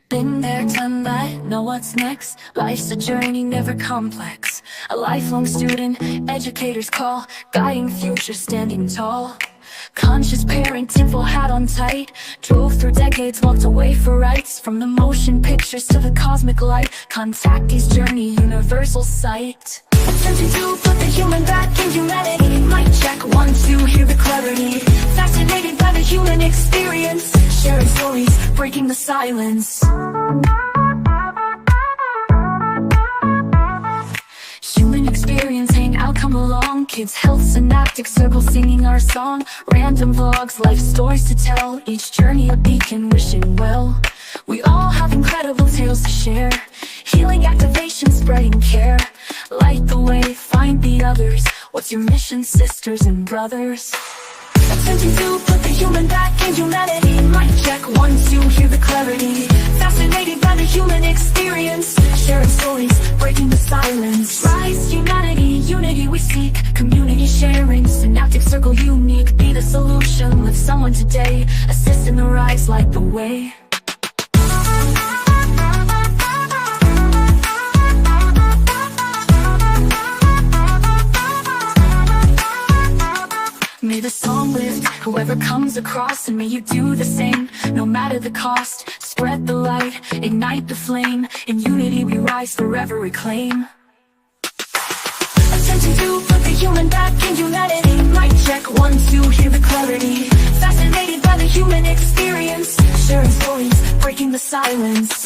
Been there, done that, know what's next. Life's a journey, never complex. A lifelong student, educators call. Guiding future, standing tall. Conscious parenting, full hat on tight. Drove through decades, walked away for rights. From the motion pictures to the cosmic light. Contactee's journey, universal sight. Attempting to put the human back in humanity. Mic check, 1, 2, hear the clarity. Fascinated by the human experience. Sharing stories, breaking the silence. Human experience, hang out, come along. Kids, health, synaptic circle, singing our song. Random vlogs, life stories to tell. Each journey a beacon, wishing well. We all have incredible tales to share. Healing, activation, spreading care. Light the way, find the others. What's your mission, sisters and brothers? Attempting to put the human back in humanity. Mic check, 1, 2, hear the clarity. Fascinated by the human experience. Sharing stories, breaking the silence. Rise, humanity, unity we seek. Community sharing, synaptic circle unique. Be the solution, lift someone today. Assist in the rise, light the way. May the song lift whoever comes across, and may you do the same, no matter the cost. Spread the light, ignite the flame. In unity we rise, forever reclaim. Attempting to put the human back in humanity. Mic check, 1, 2, hear the clarity. Fascinated by the human experience. Sharing stories, breaking the silence.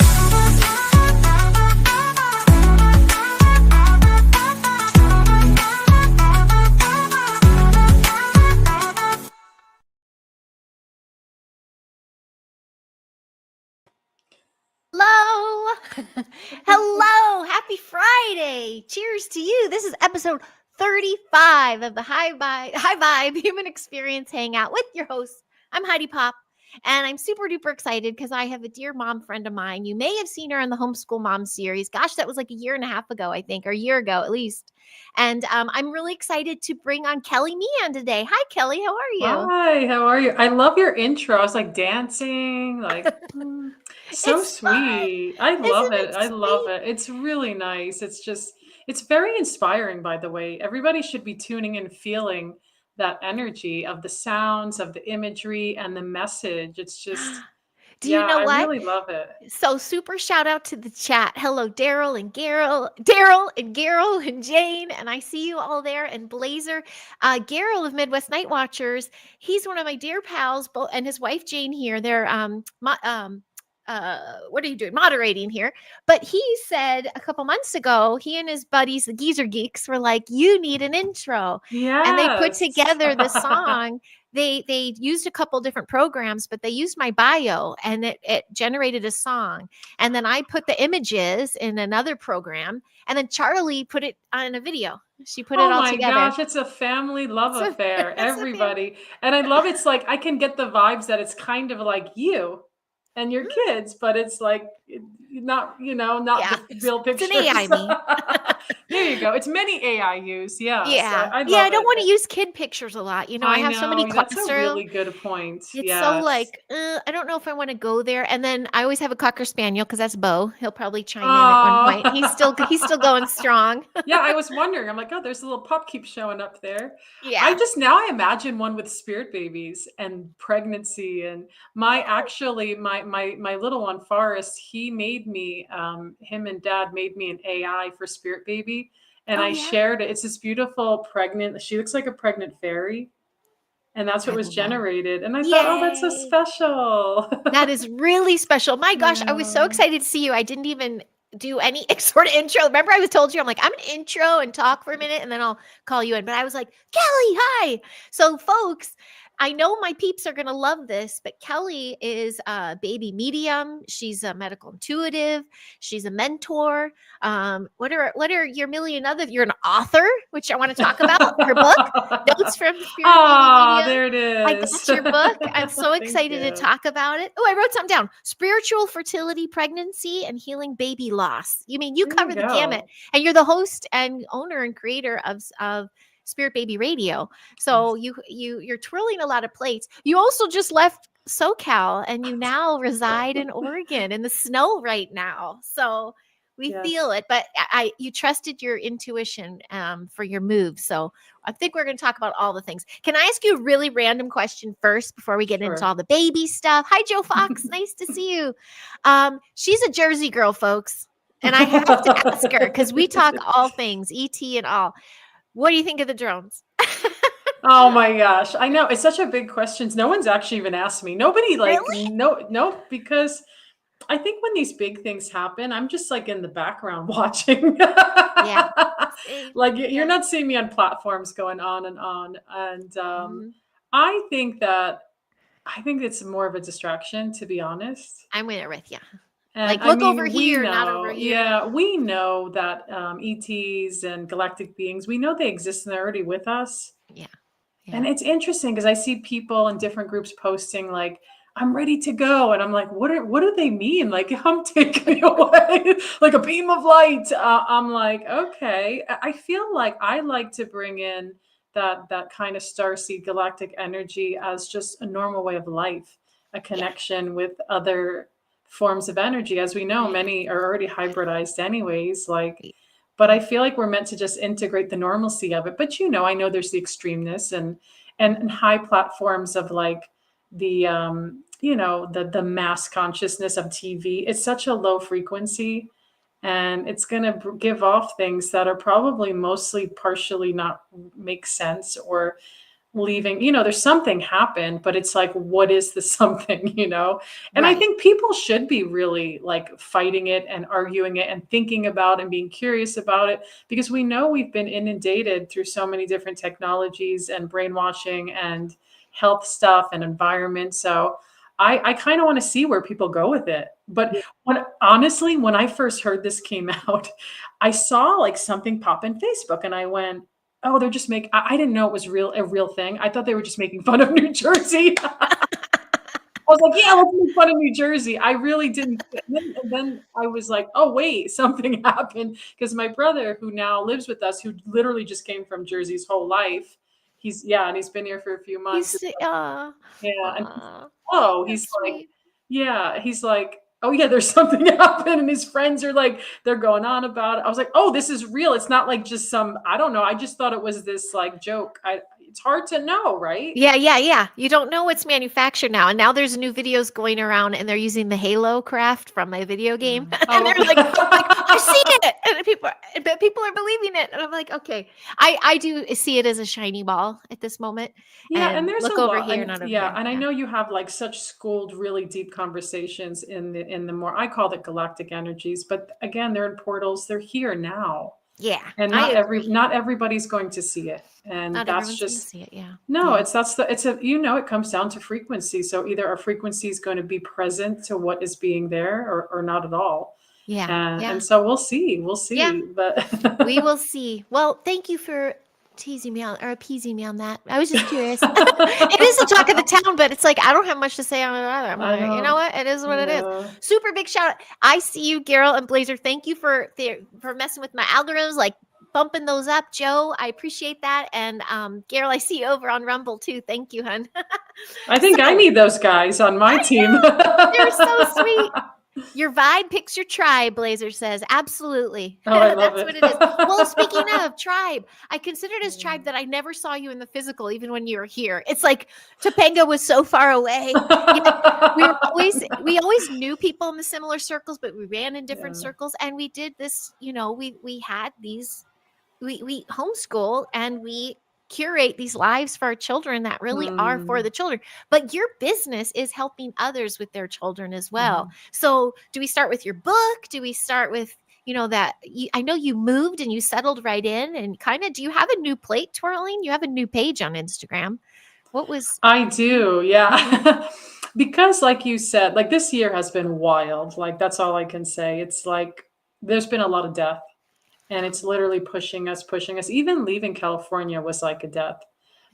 Hello. Hello. Happy Friday. Cheers to you. This is episode 35 of the High Vibe Human Experience Hangout with your host. I'm Heidi Popp, and I'm super duper excited because I have a dear mom friend of mine. You may have seen her in the Homeschool Moms series. Gosh, that was like a year and a half ago, I think, or a year ago at least. And I'm really excited to bring on Kelly Meehan today. Hi, Kelly. How are you? Hi, how are you? I love your intro. I was like dancing, like so It's fun. sweet. I love Isn't it. it I love sweet? it. It's really nice. It's very inspiring, by the way. Everybody should be tuning in, feeling that energy of the sounds, of the imagery, and the message. It's just, Do you yeah, know I what? really love it. So super shout out to the chat. Hello, Daryl and Garrel and Jane. And I see you all there. And Blazer, Garrel of Midwest Night Watchers. He's one of my dear pals, and his wife Jane here. They're what are you doing? Moderating here. But he said a couple months ago, he and his buddies, the Geezer Geeks, were like, you need an intro. And they put Yes. together the song. They used a couple different programs, but they used my bio and it generated a song. And then I put the images in another program, and then Charlie put it on a video. She put it all together. Oh my gosh, it's a family love affair, everybody. And I love it's like I can get the vibes that it's kind of like you and your kids, but it's like not, not the real pictures. It's an AI me. There you go. It's many AIUs. Yeah. Yeah. So I I don't love want to it. use kid pictures a lot. I have so many That's a cluster. really good point. It's Yes. so like, I don't know if I want to go there. And then I always have a Cocker Spaniel because that's Bo. He'll probably chime in at one point. He's still going strong. Yeah, I was wondering. I'm like, oh, there's a little pup keeps showing up there. Yeah. I imagine one with spirit babies and pregnancy. And my little one, Forrest, he made me, him and dad made me an AI for spirit baby. And I shared it. It's this beautiful she looks like a pregnant fairy. And that's what was generated. And I thought, oh, that's so special. That is really special. My gosh, I was so excited to see you. I didn't even do any sort of intro. Remember, I was told you, I'm like, I'm an intro and talk for a minute, and then I'll call you in. But I was like, Kelly, hi. So, folks, I know my peeps are going to love this, but Kelly is a baby medium. She's a medical intuitive. She's a mentor. What are your million other? You're an author, which I want to talk about. Her book, Notes from Spirit Baby Media. There it is. I got your book. I'm so excited to talk about it. Oh, I wrote something down. Spiritual fertility, pregnancy, and healing baby loss. You cover the gamut, and you're the host and owner and creator of Spirit Baby Radio. So you're twirling a lot of plates. You also just left SoCal and you now reside in Oregon in the snow right now. So we feel Yes. it, but you trusted your intuition for your move. So I think we're going to talk about all the things. Can I ask you a really random question first before we get into Sure. all the baby stuff? Hi, Joe Fox. Nice to see you. She's a Jersey girl, folks. And I have to ask her because we talk all things, ET and all. What do you think of the drones? Oh my gosh. I know. It's such a big question. No one's actually even asked me. Nobody like, Really? no, because I think when these big things happen, I'm just like in the background watching. Yeah. Same. Like you're Yeah. not seeing me on platforms going on and on. And Mhm. I think that I think it's more of a distraction, to be honest. I'm with you. And Like, I look over mean, we here, not over know, here. yeah, we know that ETs and galactic beings, we know they exist and they're already with us. Yeah. And Yeah. it's interesting because I see people in different groups posting like, I'm ready to go. And I'm like, what do they mean? Like, come take me away, like a beam of light. I'm like, okay. I feel like I like to bring in that kind of starseed galactic energy as just a normal way of life, a Yeah. connection with other forms of energy. As we know, Yeah. many are already hybridized anyways. Like, but Yeah. I feel like we're meant to just integrate the normalcy of it. But I know there's the extremeness and high platforms of like the mass consciousness of TV. It's such a low frequency, and it's going to give off things that are probably mostly partially not make sense or leaving, there's something happened, but it's like, what is the something, and I Right. think people should be really like fighting it and arguing it and thinking about and being curious about it, because we know we've been inundated through so many different technologies and brainwashing and health stuff and environment. So I kind of want to see where people go with it. But Yeah. when I first heard this came out, I saw like something pop in Facebook and I went, oh, they're just I didn't know it was a real thing. I thought they were just making fun of New Jersey. I was like, yeah, let's make fun of New Jersey. I really didn't. And then I was like, oh, wait, something happened. Because my brother, who now lives with us, who literally just came from Jersey his whole life, and he's been here for a few months. He's Yeah. And he's that's like, sweet. yeah, he's like, oh yeah, there's something happened. And his friends are like, they're going on about it. I was like, oh, this is real. It's not like just I don't know. I just thought it was this like joke. It's hard to know, right? Yeah. You don't know what's manufactured now. And now there's new videos going around and they're using the Halo craft from my video game. And Oh, they're okay. like, I see it. And people are believing it. And I'm like, okay. I do see it as a shiny ball at this moment. Yeah, and And there's a look over lot, here, and not over yeah, there. and I Yeah. know you have like such schooled, really deep conversations in the more I call it galactic energies, but again, they're in portals. They're here now, Yeah. and I agree. not everybody's going to see it, and Not that's everyone's going to just see it. Yeah. no. Yeah. It comes down to frequency. So either our frequency is going to be present to what is being there, or not at all, Yeah. and Yeah. so we'll Yeah. see, but We will see. Well, thank you for teasing me on or appeasing me on that. I was just curious. It is the talk of the town, but it's like I don't have much to say on it either. I'm I like, you know don't, what? It is what it is. yeah. Super big shout out. I see you, Gerald and Blazer. Thank you for messing with my algorithms, like bumping those up, Joe. I appreciate that. And Gerald, I see you over on Rumble too. Thank you, hun. I think I So need those guys on my team. they're so sweet. Your vibe picks your tribe, Blazer says. Absolutely. Oh, I love That's it. what it is. Well, speaking of tribe, I consider it as tribe that I never saw you in the physical, even when you were here. It's like Topanga was so far away. Yet we always knew people in the similar circles, but we ran in different Yeah. circles. And we did this, we had these, we homeschool and we curate these lives for our children that really are for the children, but your business is helping others with their children as well. So do we start with your book? Do we start with I know you moved and you settled right in, and kind of, do you have a new plate twirling? You have a new page on Instagram. What was I do, yeah. Because like you said, like this year has been wild. Like that's all I can say. It's like there's been a lot of death, and it's literally pushing us, pushing us. Even leaving California was like a death.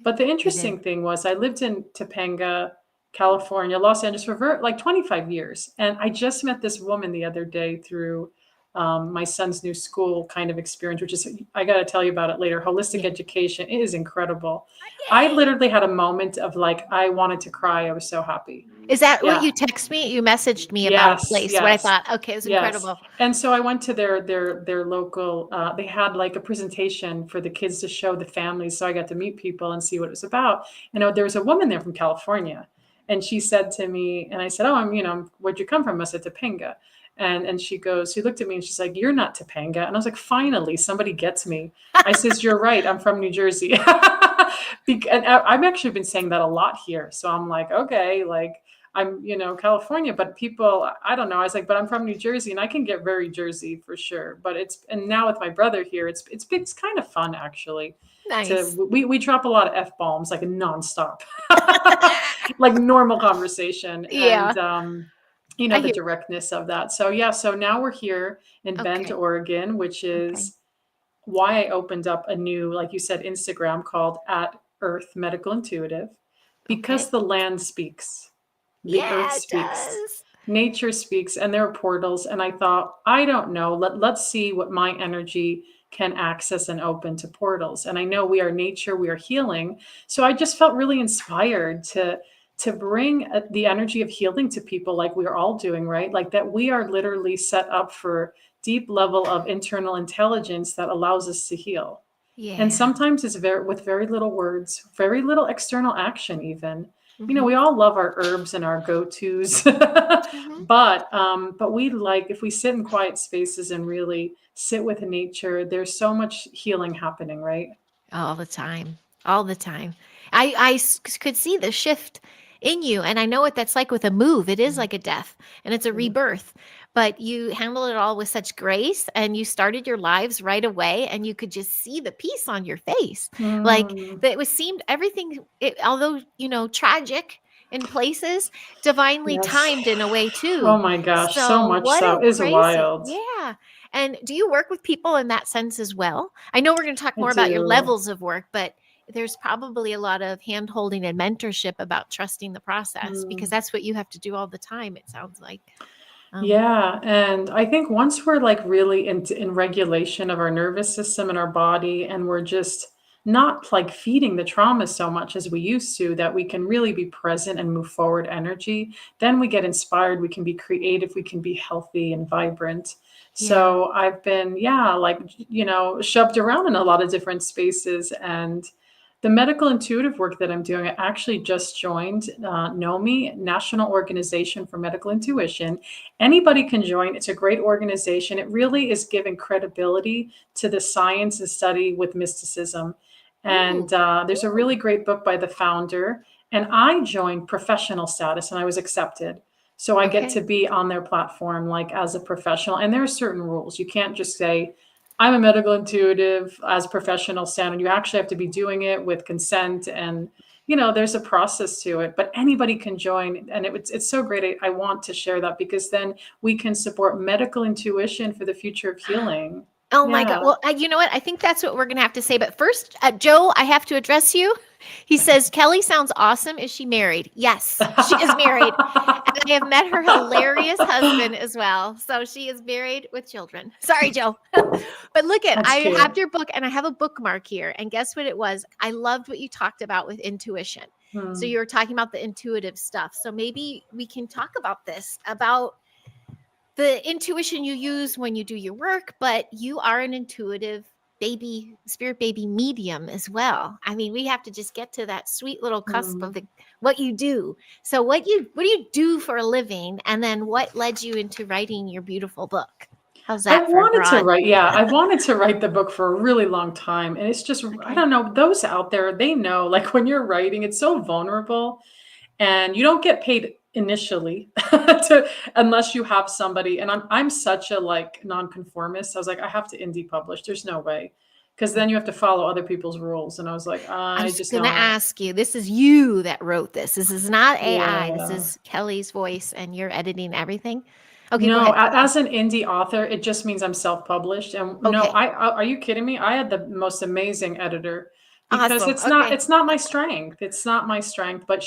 But the it is? interesting thing was I lived in Topanga, California, Los Angeles for like 25 years. And I just met this woman the other day through my son's new school kind of experience, which is, I got to tell you about it later. Holistic education, it is incredible. I Yay. literally had a moment of like, I wanted to cry. I was so happy. Is that what Yeah. you text me? You messaged me about a Yes, place. What I yes. thought, okay, it was Yes. incredible. And so I went to their local, they had like a presentation for the kids to show the families. So I got to meet people and see what it was about. There was a woman there from California, and she said to me, and I said, oh, where'd you come from? I said, Topanga. And she looked at me and she's like, you're not Topanga. And I was like, finally, somebody gets me. I says, you're right. I'm from New Jersey. And I've actually been saying that a lot here. So I'm like, okay, like, I'm, California, but people, I don't know. I was like, but I'm from New Jersey, and I can get very Jersey for sure. And now with my brother here, it's kind of fun actually. Nice. We drop a lot of F-bombs like nonstop, like normal conversation. Yeah. And, I the hear- directness of that. So yeah, so now we're here in Bend, Okay. Oregon, which is why I opened up a new, like you said, Instagram called @Earth Medical Intuitive, because the land speaks. The earth it speaks, does. nature speaks, and there are portals. And I thought, I don't know, let's see what my energy can access and open to portals. And I know we are nature, we are healing. So I just felt really inspired to bring the energy of healing to people, like we're all doing, right? Like that we are literally set up for deep level of internal intelligence that allows us to heal. Yeah. And sometimes it's with very little words, very little external action even. Mhm. We all love our herbs and our go-tos, Mhm. but we like, if we sit in quiet spaces and really sit with nature, there's so much healing happening, right? All the time. All the time. I could see the shift in you. And I know what that's like with a move. It is like a death and it's a rebirth. But you handle it all with such grace and you started your lives right away and you could just see the peace on your face. Like Mm, that was seemed everything, although, tragic in places, divinely yes. timed in a way Oh too. my gosh, so So much what so. a It's crazy. wild. Yeah. And do you work with people in that sense as well? I know we're going to talk I more about your do. levels of work, but there's probably a lot of hand holding and mentorship about trusting the process because Mm. that's what you have to do all the time, it sounds like. Um, Yeah, and I think once we're like really in regulation of our nervous system and our body, and we're just not like feeding the trauma so much as we used to, that we can really be present and move forward energy, then we get inspired, we can be creative, we can be healthy and vibrant. yeah. So I've been, yeah, like, shoved around in a lot of different spaces. And the medical intuitive work that I'm doing, I actually just joined NOMI, National Organization for Medical Intuition. Anybody can join. It's a great organization. It really is giving credibility to the science and study with mysticism. And there's a really great book by the founder. And I joined professional status and I was accepted. So I get to Okay. be on their platform like as a professional. And there are certain rules. You can't just say, I'm a medical intuitive as professional standard. You actually have to be doing it with consent, and there's a process to it, but anybody can join. And it's so great. I want to share that because then we can support medical intuition for the future of healing. Oh my God. Yeah. Well, you know what? I think that's what we're going to have to say. But first, Joe, I have to address you. He says, Kelly sounds awesome. Is she married? Yes, she is married. And I have met her hilarious husband as well. So she is married with children. Sorry, Joe. But look That's I cute. have your book and I have a bookmark here. And guess what it was? I loved what you talked about with intuition. So you were talking about the intuitive stuff. So maybe we can talk about this, about the intuition you use when you do your work, but you are an intuitive baby, spirit baby medium as well. I mean, we have to just get to that sweet little cusp of what you do. So what do you do for a living? And then what led you into writing your beautiful book? How's that I've for a wanted to broad? write, yeah, I wanted to write the book for a really long time. And it's just, I Okay. don't know, those out there, they know, like when you're writing, it's so vulnerable and you don't get paid initially unless you have somebody. And I'm such a like nonconformist. I was like, I have to indie publish. There's no way. Because then you have to follow other people's rules. And I was like, I I was just going to don't. ask you, this is you that wrote this. This is not AI. This Yeah. is Kelly's voice and you're editing everything. Okay, go No, ahead. as an indie author, it just means I'm self-published. And no, Okay. are you kidding me? I had the most amazing editor because Awesome. it's Okay. not my strength. It's not my strength, but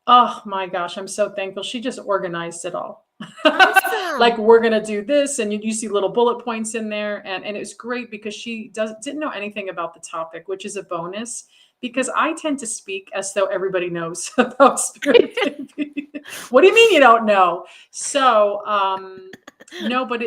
oh my gosh, I'm so thankful. She just organized it all. Like, Awesome. we're going to do this. And you see little bullet points in there. And it's great because she didn't know anything about the topic, which is a bonus because I tend to speak as though everybody knows about spirit baby. What do you mean you don't know? So, no, but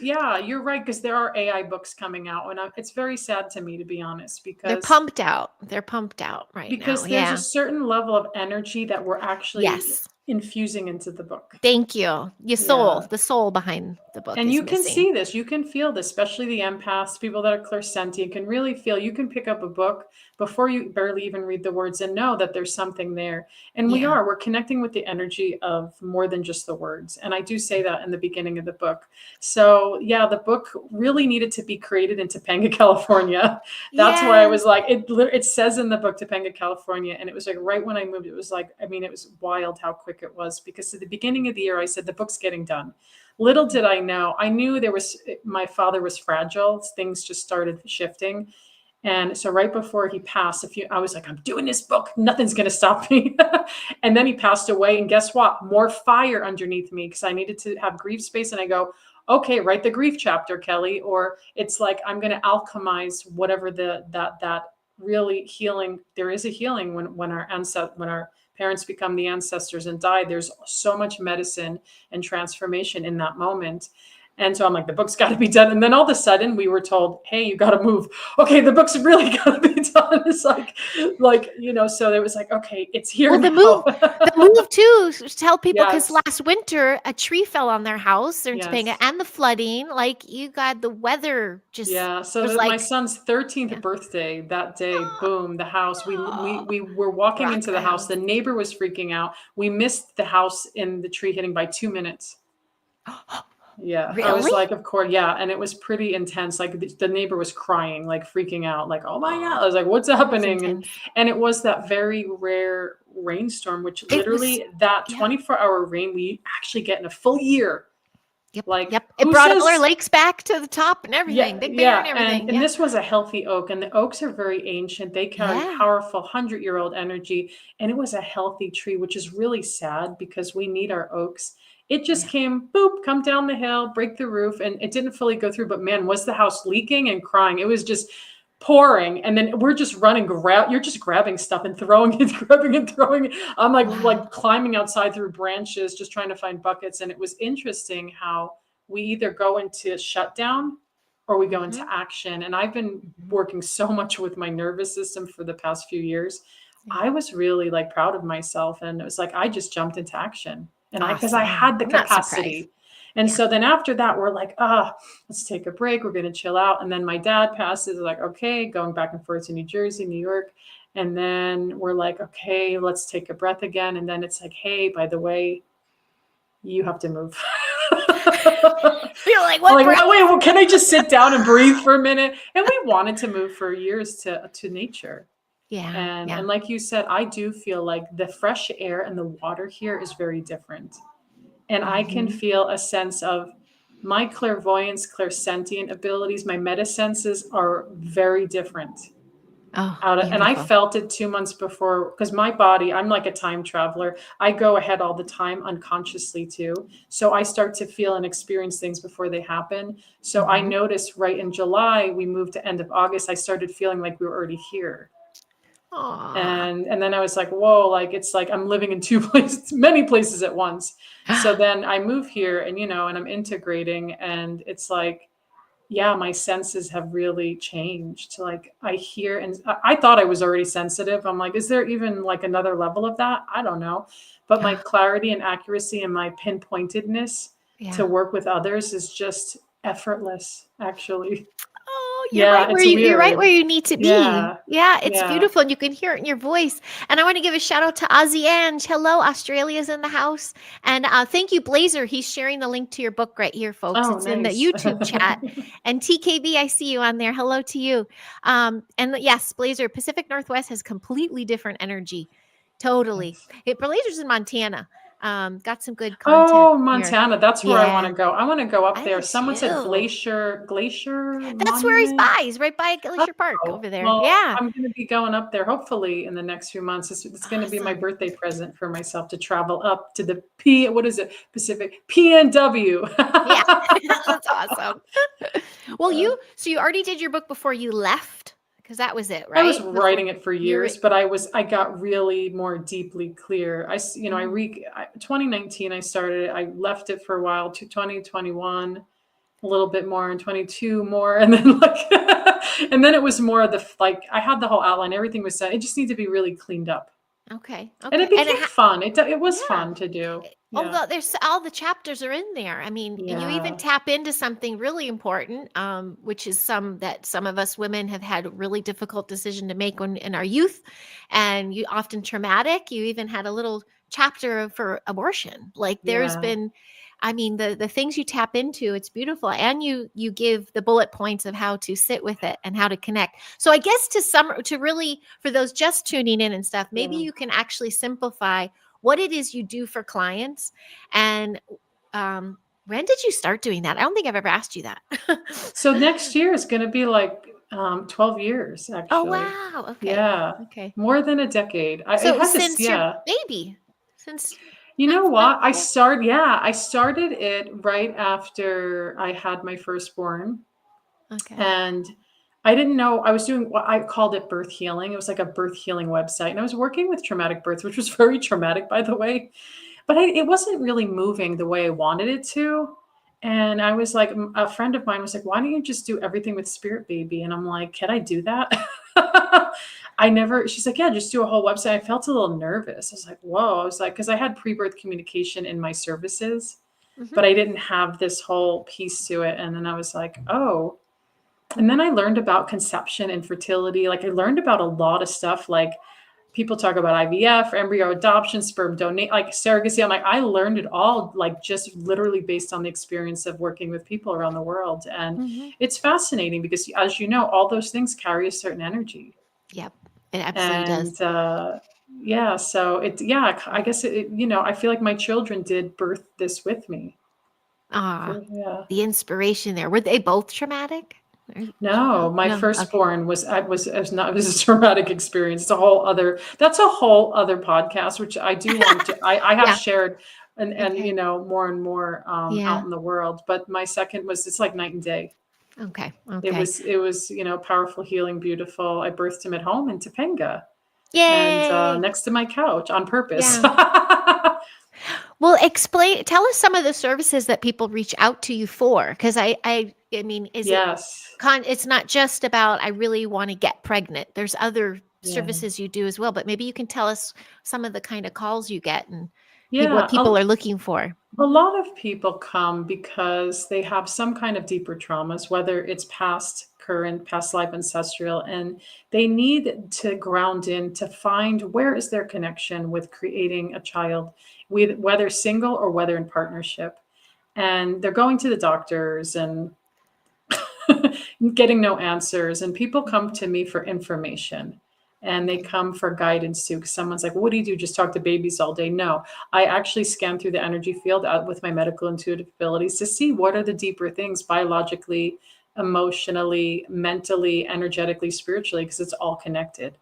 yeah, you're right. Because there are AI books coming out and it's very sad to me, to be honest, They're pumped out. They're pumped out right now. because there's a Yeah. certain level of energy that we're actually Yes. infusing into the book. Thank you. Your soul, Yeah. the soul behind the book And is you can missing. see this, you can feel this, especially the empaths, people that are clairsentient can really feel. You can pick up a book before you barely even read the words and know that there's something there. And Yeah. we're connecting with the energy of more than just the words. And I do say that in the beginning of the book. So yeah, the book really needed to be created in Topanga, California. That's why I was Yes. like, it says in the book Topanga, California. And it was like right when I moved, it was like, I mean, it was wild how quick it was because at the beginning of the year, I said, the book's getting done. Little did I know, I knew my father was fragile. Things just started shifting. And so right before he passed, I was like, I'm doing this book. Nothing's going to stop me. And then he passed away. And guess what? More fire underneath me because I needed to have grief space. And I go, okay, write the grief chapter, Kelly. Or it's like, I'm going to alchemize whatever that really healing. There is a healing when our parents become the ancestors and die. There's so much medicine and transformation in that moment. And so I'm like, the book's got to be done. And then all of a sudden we were told, hey, you got to move. Okay, the book's really got to be done. It's so it was like, okay, it's here Well, now. the move too, tell people because Yes. last winter a tree fell on their house in Topanga Yes. and the flooding. Like you got the weather just Yeah. So was my like son's 13th yeah. birthday that day, Oh, boom, the house. We were walking rock into the the house. house. The neighbor was freaking out. We missed the house in the tree hitting by 2 minutes. Yeah, I was Really? like, of course, yeah, and it was pretty intense. Like the neighbor was crying, like freaking out, like, "Oh my God!" I was like, "What's That's happening?" intense. And it was that very rare rainstorm, which It was literally that yeah. 24-hour rain we actually get in a full year. Yep. Like, Yep. It who brought all our says? lakes back to the top and everything. Yeah, Big Bear and yeah, and everything. and Yeah. this was a healthy oak, and the oaks are very ancient. They carry Yeah. powerful 100-year-old energy, and it was a healthy tree, which is really sad because we need our oaks. It just Yeah. came, boop, come down the hill, break the roof, and it didn't fully go through. But man, was the house leaking and crying? It was just pouring, and then we're just running, you're just grabbing stuff and throwing it, grabbing and throwing it. I'm Wow. like climbing outside through branches, just trying to find buckets. And it was interesting how we either go into shutdown or we go into Mhm. action. And I've been Mhm. working so much with my nervous system for the past few years. Yeah. I was really like proud of myself. And it was like, I just jumped into action because I Awesome. had the I'm not surprised. capacity. And Yeah. so then after that, we're like, let's take a break. We're going to chill out. And then my dad passes, like, okay, going back and forth to New Jersey, New York. And then we're like, okay, let's take a breath again. And then it's like, hey, by the way, you have to move. You're like, I'm what like, breath? wait, well, can I just sit down and breathe for a minute? And we wanted to move for years to nature. Yeah. And Yeah. and like you said, I do feel like the fresh air and the water here is very different. And I can Mhm. feel a sense of my clairvoyance, clairsentient abilities, my meta senses are very different. Oh, And I beautiful. felt it 2 months before because my body, I'm like a time traveler. I go ahead all the time unconsciously too. So I start to feel and experience things before they happen. So I Mhm. noticed right in July, we moved to end of August, I started feeling like we were already here. Aw. And then I was like, whoa, like it's like I'm living in two places, many places at once. So then I move here and I'm integrating and it's like, yeah, my senses have really changed. Like I hear, and I thought I was already sensitive. I'm like, is there even like another level of that? I don't know. But my clarity and accuracy and my pinpointedness to Yeah. work with others is just effortless, actually. Oh, Yeah, it's you're right where weird. you need to be. Yeah. Yeah, it's Yeah. beautiful, and you can hear it in your voice. And I want to give a shout out to Ozzy Ange. Hello, Australia's in the house. And thank you, Blazer. He's sharing the link to your book right here, folks. Oh, It's in the nice. YouTube chat. And TKB, I see you on there. Hello to you. And yes, Blazer, Pacific Northwest has completely different energy. Totally. Nice. Blazer's in Montana. Got some good content Oh, here. Montana. That's where I want Yeah, to go. I want to go up I there. do Someone said too. Glacier That's where he's Monument. by. He's right by Glacier Park Oh, over there. well, Yeah. I'm going to be going up there hopefully in the next few months. It's going to be my Awesome. birthday present for myself to travel up to the what is it? Pacific PNW. Yeah. That's awesome. Well, so you already did your book before you left because that was it, I was right? Before writing it for you were. years, but I got really more deeply clear. Mhm. 2019 I started it. I left it for a while to 2021, a little bit more, and 22 more, and then and then it was more of the like I had the whole outline, everything was done. It just needed to be really cleaned up, Okay. and Okay. it And became fun. It was yeah. fun to do. Yeah, Although there's all the chapters are in there. I mean, and you even yeah, tap into something really important, which is some of us women have had a really difficult decision to make when in our youth, and you often traumatic. You even had a little chapter for abortion. Like there's yeah, been, I mean, the things you tap into, it's beautiful, and you give the bullet points of how to sit with it and how to connect. So I guess to really for those just tuning in and stuff, maybe yeah. you can actually simplify what it is you do for clients. And when did you start doing that? I don't think I've ever asked you that. So next year is going to be like 12 years, Oh, actually. wow. Okay. Yeah, Okay. more than a decade. It So it was had this, since your yeah. baby, since You know after, what? yeah. I started it right after I had my firstborn. Okay. And I didn't know I was doing what I called it birth healing. It was like a birth healing website. And I was working with traumatic births, which was very traumatic, by the way. But it wasn't really moving the way I wanted it to. And I was like, a friend of mine was like, why don't you just do everything with Spirit Baby? And I'm like, can I do that? She's like, yeah, just do a whole website. I felt a little nervous. I was like, whoa. I was like, because I had pre birth communication in my services, Mhm. but I didn't have this whole piece to it. And then I was like, oh, and then I learned about conception and fertility. Like I learned about a lot of stuff. Like people talk about IVF, embryo adoption, sperm donate, like surrogacy. I'm like, I learned it all, like just literally based on the experience of working with people around the world. And Mhm. it's fascinating because, as you know, all those things carry a certain energy. Yep. It absolutely does. And yeah, so I guess I feel like my children did birth this with me. Ah, Yeah. the inspiration there. Were they both traumatic? No, my No. Okay. firstborn it was a traumatic experience. That's a whole other podcast, which I do want to, I have Yeah. shared and Okay. more and more Yeah. out in the world. But my second it's like night and day. Okay. It Okay. was, powerful, healing, beautiful. I birthed him at home in Topanga and Yay. next to my couch on purpose. Yeah. Well, tell us some of the services that people reach out to you for. Because I mean, Yes. it's not just about, I really want to get pregnant. There's other Yeah. services you do as well, but maybe you can tell us some of the kind of calls you get and what Yeah. people are looking for. A lot of people come because they have some kind of deeper traumas, whether it's past, current, past life, ancestral, and they need to ground in to find where is their connection with creating a child, whether single or whether in partnership. And they're going to the doctors and getting no answers. And people come to me for information and they Okay. come for guidance too. Because someone's like, what do you do? Just talk to babies all day? No, I actually scan through the energy field out with my medical intuitive abilities to see what are the deeper things biologically, emotionally, mentally, energetically, spiritually, because it's all connected.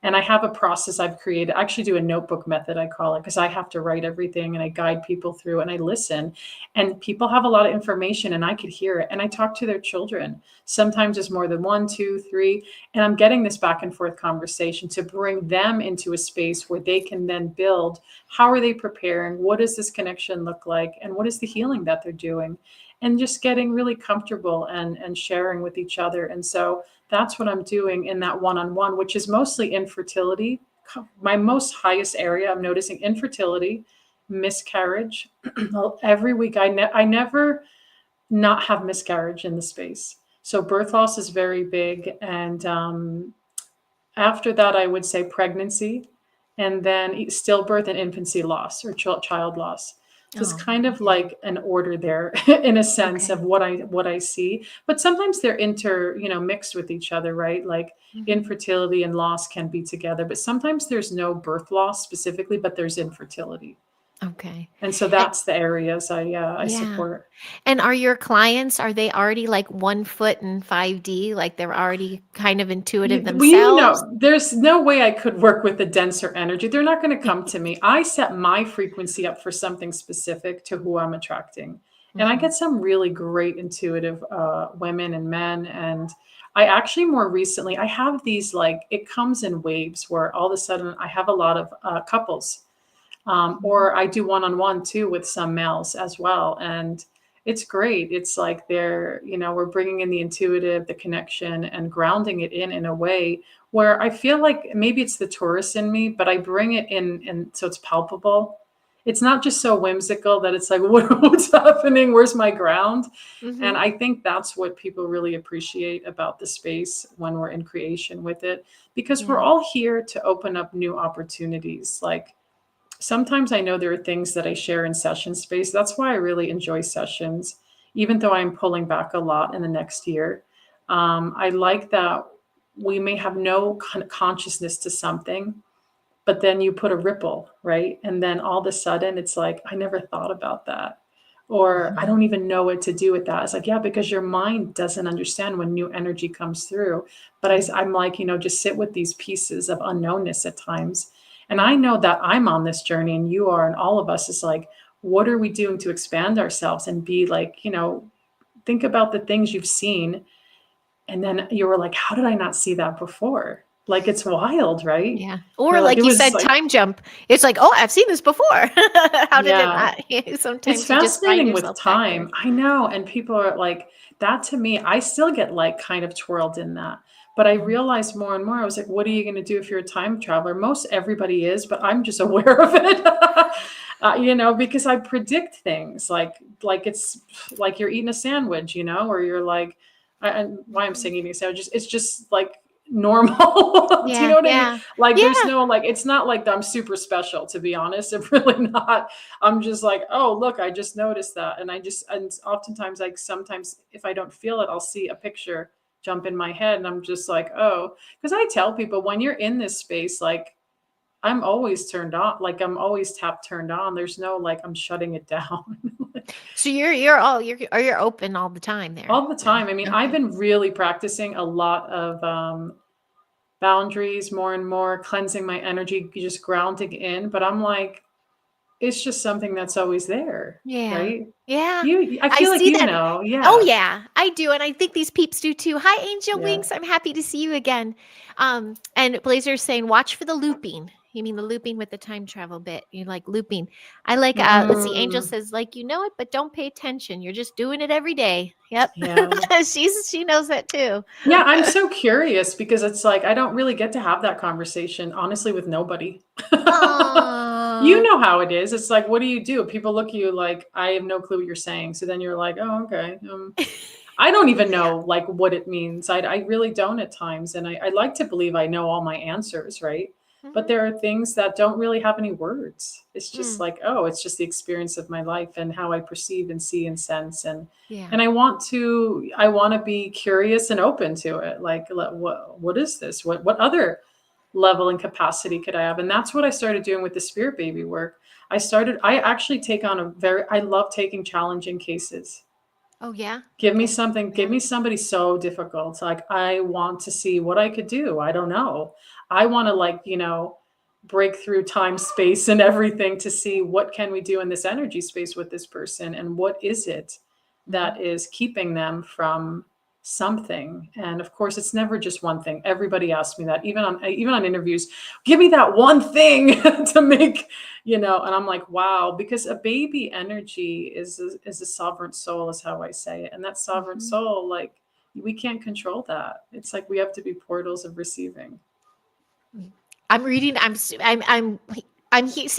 And I have a process I've created. I actually do a notebook method, I call it, because I have to write everything and I guide people through and I listen. And people have a lot of information and I could hear it. And I talk to their children. Sometimes it's more than one, two, three. And I'm getting this back and forth conversation to bring them into a space where they can then build. How are they preparing? What does this connection look like? And what is the healing that they're doing? And just getting really comfortable and sharing with each other. And so that's what I'm doing in that one-on-one, which is mostly infertility. My most highest area, I'm noticing infertility, miscarriage. Every week, I never not have miscarriage in the space. So birth loss is very big. And after that, I would say pregnancy, and then stillbirth and infancy loss or child loss. So it's Oh, kind of okay. like an order there in a sense of Okay. what I see. But sometimes they're mixed with each other, right? Like Mhm. infertility and loss can be together, but sometimes there's no birth loss specifically, but there's infertility. Okay. And so And that's the areas I yeah. support. And are your clients, are they already like 1 foot in 5D? Like they're already kind of intuitive Well, themselves? there's no way I could work with a denser energy. They're not going to come to me. I set my frequency up for something specific to who I'm attracting. And I Mhm. get some really great intuitive women and men. And I actually more recently, I have these like, it comes in waves where all of a sudden I have a lot of couples. Mhm. Or I do one-on-one too with some males as well. And it's great. It's like we're bringing in the intuitive, the connection, and grounding it in a way where I feel like maybe it's the tourist in me, but I bring it in, and so it's palpable. It's not just so whimsical that it's like, what's happening? Where's my ground? And Mhm. I think that's what people really appreciate about the space when we're in creation with it, because we're Yeah. all here to open up new opportunities. Like, sometimes I know there are things that I share in session space. That's why I really enjoy sessions, even though I'm pulling back a lot in the next year. I like that we may have no consciousness to something, but then you put a ripple, right? And then all of a sudden it's like, I never thought about that. Or I Mhm. don't even know what to do with that. It's like, yeah, because your mind doesn't understand when new energy comes through. But Yeah. I'm like, just sit with these pieces of unknownness at times. And I know that I'm on this journey and you are, and all of us is like, what are we doing to expand ourselves and be like, think about the things you've seen. And then you were like, how did I not see that before? Like, it's wild, right? Yeah. Or You're like, like it you was said, like, time jump. It's like, oh, I've seen this before. How did it yeah. not? It's Sometimes you just find fascinating with yourself back there. time. I know. And people are like, that to me, I still get like kind of twirled in that. But I Mhm. realized more and more, I was like, what are you going to do if you're a time traveler? Most everybody is, but I'm just aware of it. Because I predict things like it's like you're eating a sandwich, or you're like, and why I'm Mhm. saying eating a sandwich, it's just like normal. Do you Yeah. know what I mean? Yeah. Like, there's Yeah. no, like, it's not like I'm super special, to be honest. It's really not. I'm just like, oh, look, I just noticed that. And oftentimes, like, sometimes if I don't feel it, I'll see a picture jump in my head. And I'm just like, oh, because I tell people when you're in this space, like, I'm always turned on. Like, I'm always turned on. There's no, like, I'm shutting it down. So you're open all the time there All the then. time. I mean, I've Okay. been really practicing a lot of boundaries more and more, cleansing my energy, just grounding in. But I'm like, it's just something that's always there, Yeah. right? Yeah. I I feel like see that. Oh yeah. yeah, I do. And I think these peeps do too. Hi, Angel Yeah. Winks. I'm happy to see you again. And Blazer's saying, watch for the looping. You mean the looping with the time travel bit? You like looping. I like let's see, Angel Mm, says, like you know it, but don't pay attention. You're just doing it every day. Yep. yeah. She knows that too. Yeah, I'm so curious because it's like I don't really get to have that conversation, honestly, with nobody. You Aww. know how it is. It's like, what do you do? People look at you like, I have no clue what you're saying. So then you're like, oh, okay. I don't even know like what it means. I really don't at times. And I like to believe I know all my answers, right? But Mhm. there are things that don't really have any words. It's just Mm, like, oh, it's just the experience of my life and how I perceive and see and sense. yeah. And I want to be curious and open to it. Like, what is this? What other level and capacity could I have? And that's what I started doing with the spirit baby work. I actually I love taking challenging cases. Oh yeah. Give me Okay. something, give Yeah. me somebody so difficult. Like, I want to see what I could do. I don't know. I want to, like, break through time, space, and everything to see what can we do in this energy space with this person and what is it Mhm. that is keeping them from something. And of course, it's never just one thing. Everybody asks me that, even on interviews, give me that one thing to make, and I'm like, wow, because a baby energy is a sovereign soul, is how I say it. And that sovereign Mhm. soul, like, we can't control that. It's like we have to be portals of receiving. I'm reading. See,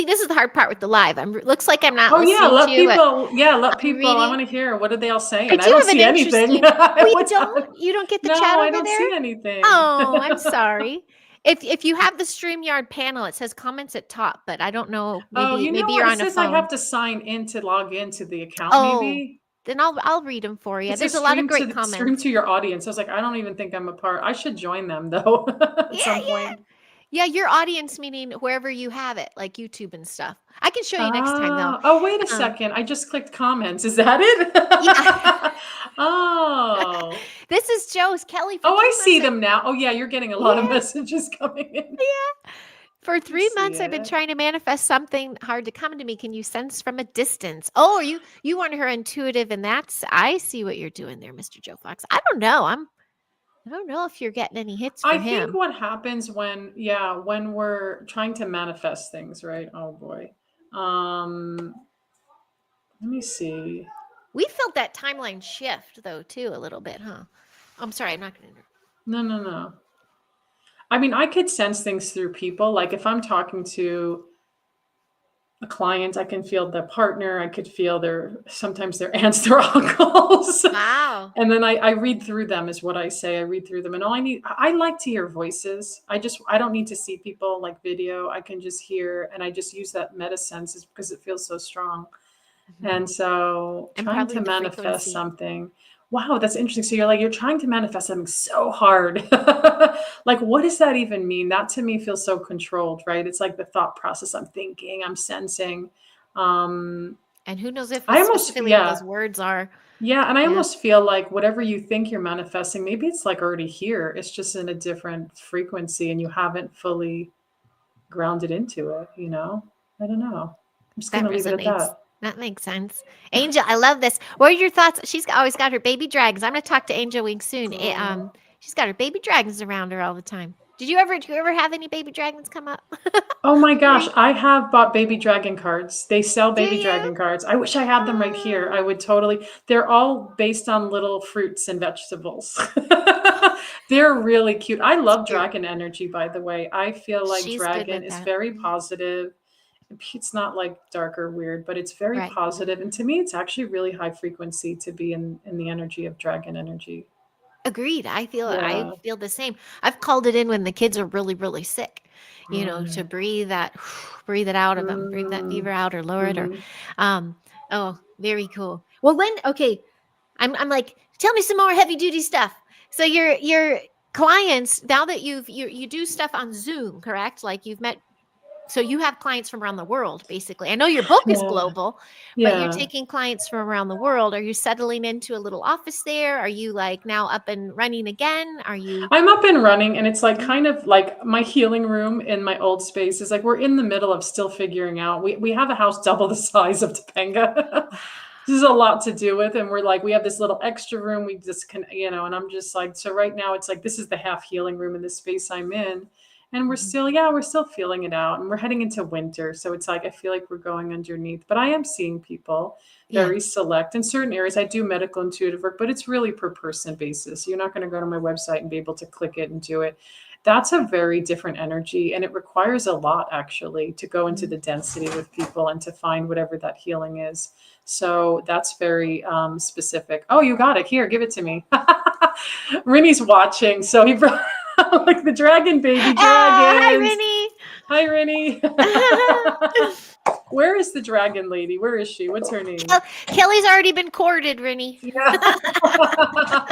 this is the hard part with the live. Looks like I'm not Oh yeah, listening to you, but let I'm people. I reading. want to hear, what are they all I saying? I do don't have an see anything. interesting. Oh, you What's don't? that? You don't get the chat No, I over don't there? see anything. Oh, I'm sorry. If you have the StreamYard panel, it says comments at top, but I don't know. Oh, Maybe you're what? It on a says I have phone. to sign in to log into the account, Oh, maybe. then I'll read them for you. It says There's a lot of great stream comments. to your audience. I was like, I don't even think I'm a part. I should join them though Yeah, at some yeah. point. Yeah, your audience meaning wherever you have it, like YouTube and stuff. I can show you next time though. Oh, wait a Um, second. I just clicked comments. Is that it? yeah. Oh. This is Joe's Kelly for Oh, I 3 months. see them now. Oh, yeah, you're getting a lot of Yeah, messages coming in. yeah. For I 3 months, see I've been it. trying to manifest something hard to come to me. Can you sense from a distance? Oh, you want her intuitive, and that's I see what you're doing there, Mr. Joe Fox. I don't know. I don't know if you're getting any hits for I think him. what happens when we're trying to manifest things, right? Oh boy. Let me see. We felt that timeline shift though too a little bit, huh? I'm sorry, I'm not going to. No, no, no. I mean, I could sense things through people. Like if I'm talking to a client, I can feel the partner, I could feel sometimes their aunts, their uncles. Wow. And then I read through them is what I say. I read through them. And I like to hear voices. I don't need to see people like video. I can just hear, and I just use that meta senses because it feels so strong. And so And trying probably to the manifest frequency. something. Wow, that's interesting. So you're trying to manifest something so hard. Like, what does that even mean? That to me feels so controlled, right? It's like the thought process. I'm thinking, I'm sensing. Um, And who knows if I it's almost, specifically what those yeah, words are. yeah. And I Yeah. almost feel like whatever you think you're manifesting, maybe it's like already here. It's just in a different frequency and you haven't fully grounded into it, you know? I don't know. I'm just going That to leave it at resonates. that. That makes sense. Angel, I love this. What are your thoughts? She's always got her baby dragons. I'm going to talk to Angel Wing soon. Oh. She's got her baby dragons around her all the time. Do you ever have any baby dragons come up? Oh my For gosh, you? I have bought baby dragon cards. They sell Do baby you? dragon cards. I wish I had them right here. I Oh, would totally. They're all based on little fruits and vegetables. They're really cute. I it's love cute. dragon energy, by the way. I feel like She's good dragon with is that. very Mhm. positive. It's not like dark or weird, but it's very Right. positive. And to me, it's actually really high frequency to be in the energy of dragon energy. Agreed. I Yeah. feel the same. I've called it in when the kids are really, really sick, to Mm. breathe that breathe it out of them, breathe that Mm. fever out or lower it or Mhm. um oh, very cool. Well, okay, I'm like, tell me some more heavy duty stuff. So your clients, now that you do stuff on Zoom, correct? Like you've met, so you have clients from around the world, basically. I know your book is Yeah. global, but you're Yeah. taking clients from around the world. Are you settling into a little office there? Are you like now up and running again? Are you? I'm up and running, and it's like Mhm. kind of like my healing room in my old space is like we're in the middle of still figuring out. We have a house double the size of Topanga. This is a lot to do with, and we're like we have this little extra room. We just can, and I'm just like so right now it's like this is the half healing room in the space I'm in, and Mhm. we're still feeling it out, and we're heading into winter, so it's like I feel like we're going underneath, but I am seeing people Yeah. very select in certain areas. I do medical intuitive work, but it's really per person basis. You're not going to go to my website and be able to click it and do it. That's a very different energy. And it requires a lot actually to go into Mhm. the density with people and to find whatever that healing is. So that's very specific. Oh, you got it. Here, give it to me. Rene's watching. So he brought like the dragon baby Oh, hi, dragons. Rene. Hi, Rene. Where is the dragon lady? Where is she? What's her name? Kelly's already been courted, Rene. Yeah.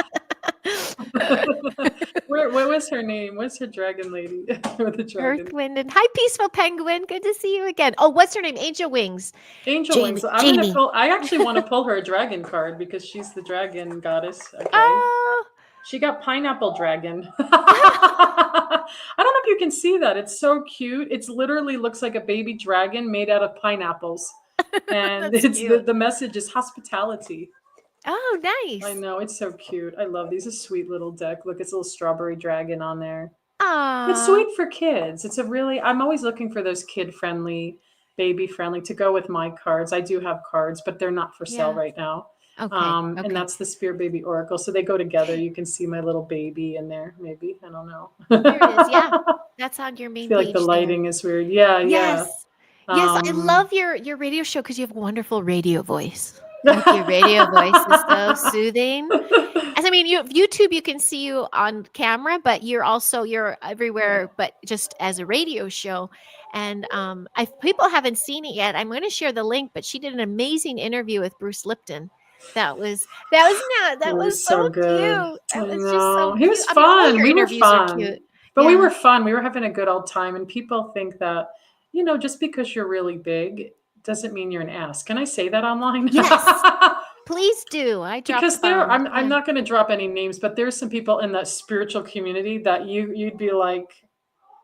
What was her name? What's her dragon lady? With the dragon. Earth, Wind, and hi, Peaceful Penguin. Good to see you again. Oh, what's her name? Angel Wings. Angel Jamie. Wings. I'm gonna Jamie. pull. I actually want to pull her a dragon card because she's the dragon goddess. Okay. Oh. She got pineapple dragon. I don't know if you can see that. It's so cute. It's literally looks like a baby dragon made out of pineapples. And That's it's the, cute. the message is hospitality. Oh, I nice. know, it's so cute. I love these. A sweet little deck. Look, it's a little strawberry dragon on there. It's Aw. sweet for kids. I'm always looking for those kid friendly, baby friendly to go with my cards. I do have cards, but they're not for sale Yeah. right now. Okay. And Okay. that's the Spirit Baby Oracle. So they go together. You can see my little baby in there, maybe. I don't know. There it is. Yeah. I That's on your main feel like the page there. lighting is weird. Yeah, yeah. Yes. Yes, I Um, love your radio show because you have a wonderful radio voice. Like your radio voice is so soothing. As I mean, YouTube, you can see you on camera, but you're everywhere, but just as a radio show. And if people haven't seen it yet, I'm going to share the link. But she did an amazing interview with Bruce Lipton. That was It that was was so so good. cute. I That was just know. so He cute. was I mean, all fun. your We were interviews are fun. cute. But we Yeah. were fun. We were having a good old time. And people think that, just because you're really big doesn't mean you're an ass. Can I say that online? Yes. Please do. I dropped Because there, bombs. I'm not going to drop any names, but there's some people in the spiritual community that you'd be like,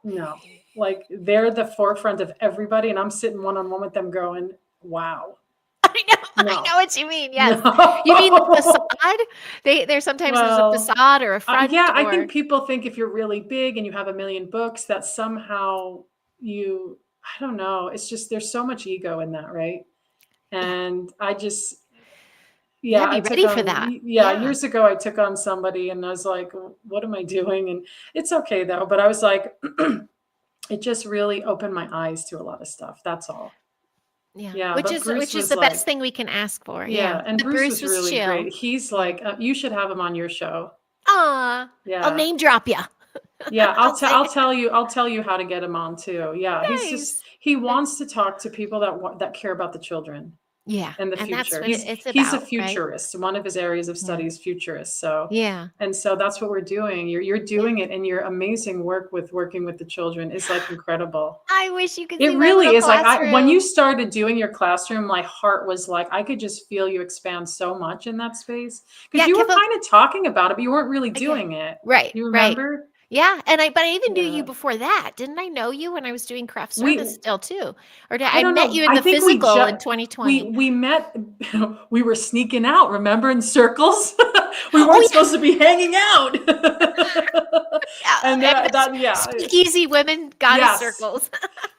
no, like they're the forefront of everybody, and I'm sitting one-on-one with them, going, wow, I no, know what you mean. Yes. no. You mean the facade? There's sometimes there's a Well, facade or a front yeah, I or think people think if you're really big and you have a million books, that somehow I don't know. It's just there's so much ego in that, right? yeah. And I just, Yeah, yeah, I be took ready for on, that. yeah, Yeah. years ago, I took on somebody and I was like, what am I doing? And it's okay though. But I was like, it just really opened my eyes to a lot of stuff. That's all. Yeah. Yeah. Which But is Bruce which is was the best like, thing we can ask for. Yeah. yeah. And The Bruce Bruce was was really chill. great. He's Yeah. like, you should have him on your show. Aw. I'll Yeah. name drop you. Yeah. I'll say I'll tell you how to get him on too. Yeah. nice. He Nice. wants to talk to people that care about the children Yeah. and the And that's future. what it's He's a about, right? futurist. One of his areas of Yeah. study is futurist. So, Yeah. and so that's what we're doing. You're Yeah. doing it, and your amazing work with working with the children is like incredible. I wish you could It see my really little is like when you classroom. started doing your classroom, my heart was like, I could just feel you expand so much in that space because Yeah, you were Kibble. kind of talking about it, but you weren't really Yeah. doing it. Right. You Right. remember? Yeah, and but I even knew you Yeah. before that. Didn't I know you when I was doing craft We service still too? Or did I I don't met know. you in I the think physical in 2020? we met. We were sneaking out. Remember in circles. We Oh weren't yeah, supposed to be hanging out. And yeah. And that yeah. speakeasy women goddess Yes. circles.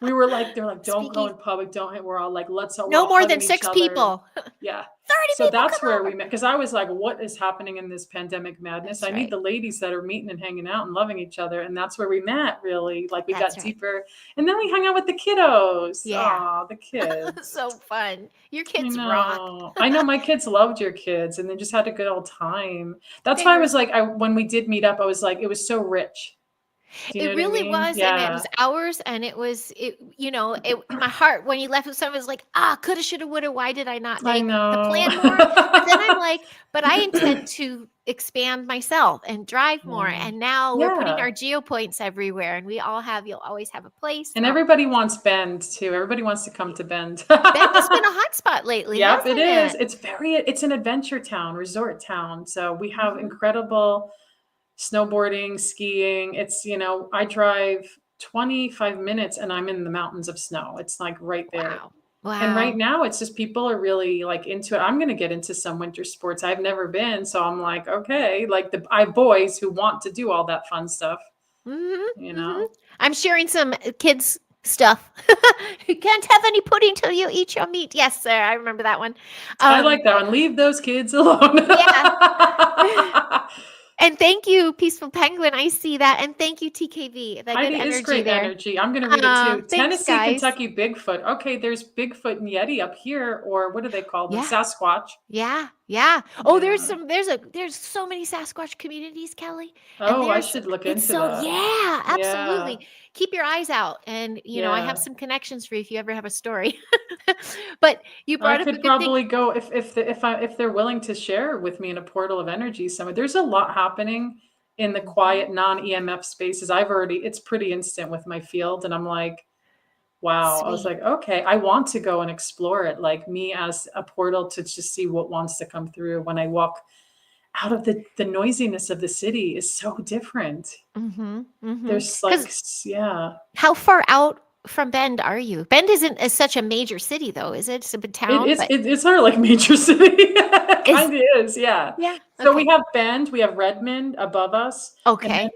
We were like, they're like, don't go Speakeasy. in public. Don't. We're all like, we're No all more than hugging each 6 other. people. 30 Yeah. So people, that's come where we on. met. Because I was like, what is happening in this pandemic madness? That's I need right. the ladies that are meeting and hanging out and loving each other. And that's where we met, really. Like we That's got right. deeper. And then we hung out with the kiddos. Yeah. Aw, the kids. So fun. Your I kids rock. know. I know my kids loved your kids and they just had a good old time. That's They why I were was like, when we did meet up, I was like, it was so rich. Do you It know what I really mean? was, and it Yeah. was ours, and my heart when you left with someone was like, coulda, shoulda, woulda, why did I not I make the know. plan more? But then I'm like, but I intend to expand myself and drive more. Yeah. And now we're putting Yeah. our geopoints everywhere, and you'll always have a place. And everybody wants Bend too. Everybody wants to come to Bend. Bend has been a hot spot lately, Yep, hasn't it is. it? It's an adventure town, resort town. So we have Mhm. incredible snowboarding, skiing. I drive 25 minutes and I'm in the mountains of snow. It's like right there. Wow. And right Wow. now it's just people are really like into it. I'm going to get into some winter sports. I've never been, so I'm like, okay, like I have boys who want to do all that fun stuff, hmm you hmm know. I'm sharing some kids stuff. You can't have any pudding till you eat your meat. Yes, sir. I remember that one. I like that one. Leave those kids alone. Yeah. And thank you, Peaceful Penguin. I see that. And thank you, TKV. That good Heidi is energy great there. energy. I'm going to read it too. Thanks, Tennessee, guys. Kentucky, Bigfoot. Okay, there's Bigfoot and Yeti up here, or what do they call them? Yeah. Sasquatch. Yeah. Yeah. Oh, Yeah. there's so many Sasquatch communities, Kelly. Oh, I should look It's into so, that. yeah, absolutely. Yeah. Keep your eyes out. And, I Yeah. have some connections for you if you ever have a story. But you I brought up a could good thing. probably go if they're willing to share with me in a portal of energy somewhere. There's a lot happening in the quiet non-EMF spaces. It's pretty instant with my field, and I'm like, wow. I was Sweet. like, okay, I want to go and explore it, like me as a portal to just see what wants to come through when I walk out of the noisiness of the city is so different. Mm-hmm. Mm-hmm. There's 'Cause yeah. how far out from Bend are you? Bend isn't such a major city, though, is it? It's a big town, but It's our like major city. is Kind of is, yeah. yeah. So we Okay. have Bend, we have Redmond above us, and then Okay.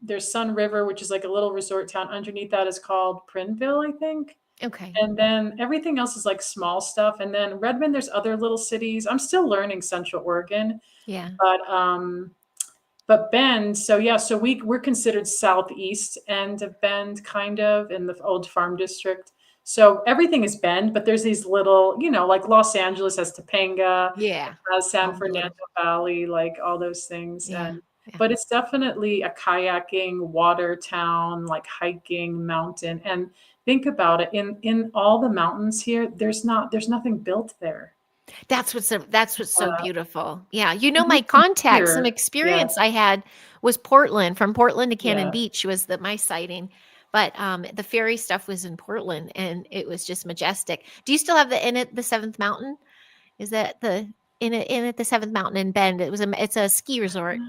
there's Sun River, which is like a little resort town. Underneath that is called Prineville, I think. Okay. And then everything else is like small stuff. And then Redmond, there's other little cities. I'm still learning Central Oregon, Yeah. but Bend, so yeah, so we're considered southeast end of Bend, kind of in the old farm district. So everything is Bend, but there's these little, like Los Angeles has Topanga, Yeah. has San All the Fernando little Valley, like all those things. yeah. Yeah. But it's definitely a kayaking, water town, like hiking, mountain. And think about it, in all the mountains here, there's nothing built there. That's what's so Uh, beautiful. Yeah, you know, and my you can contact, some hear. Yeah. experience I had was Portland. From Portland to Cannon Yeah. Beach was my sighting, but the ferry stuff was in Portland, and it was just majestic. Do you still have the Seventh Mountain? Is that the in it the Seventh Mountain in Bend? It's a ski resort.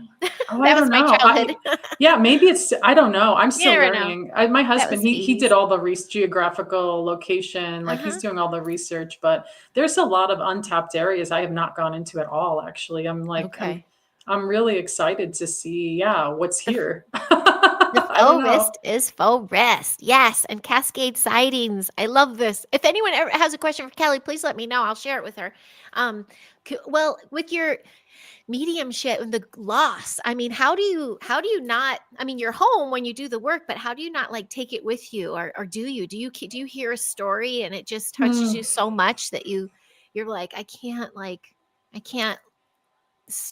Oh, I That don't was my know. childhood. Yeah, maybe it's, I don't know. I'm You still never know. learning. My That husband, was the he did 80s. all the geographical location, like he's Uh-huh. doing all the research, but there's a lot of untapped areas I have not gone into at all, actually. Okay. I'm really excited to see, yeah, what's The here. The I don't know. forest is for rest. Yes, and Cascade sightings. I love this. If anyone ever has a question for Kelly, please let me know. I'll share it with her. Um, well, with your mediumship and the loss, I mean, how do you not? I mean, you're home when you do the work, but how do you not like take it with you, or do you hear a story and it just touches Hmm. you so much that you're like, I can't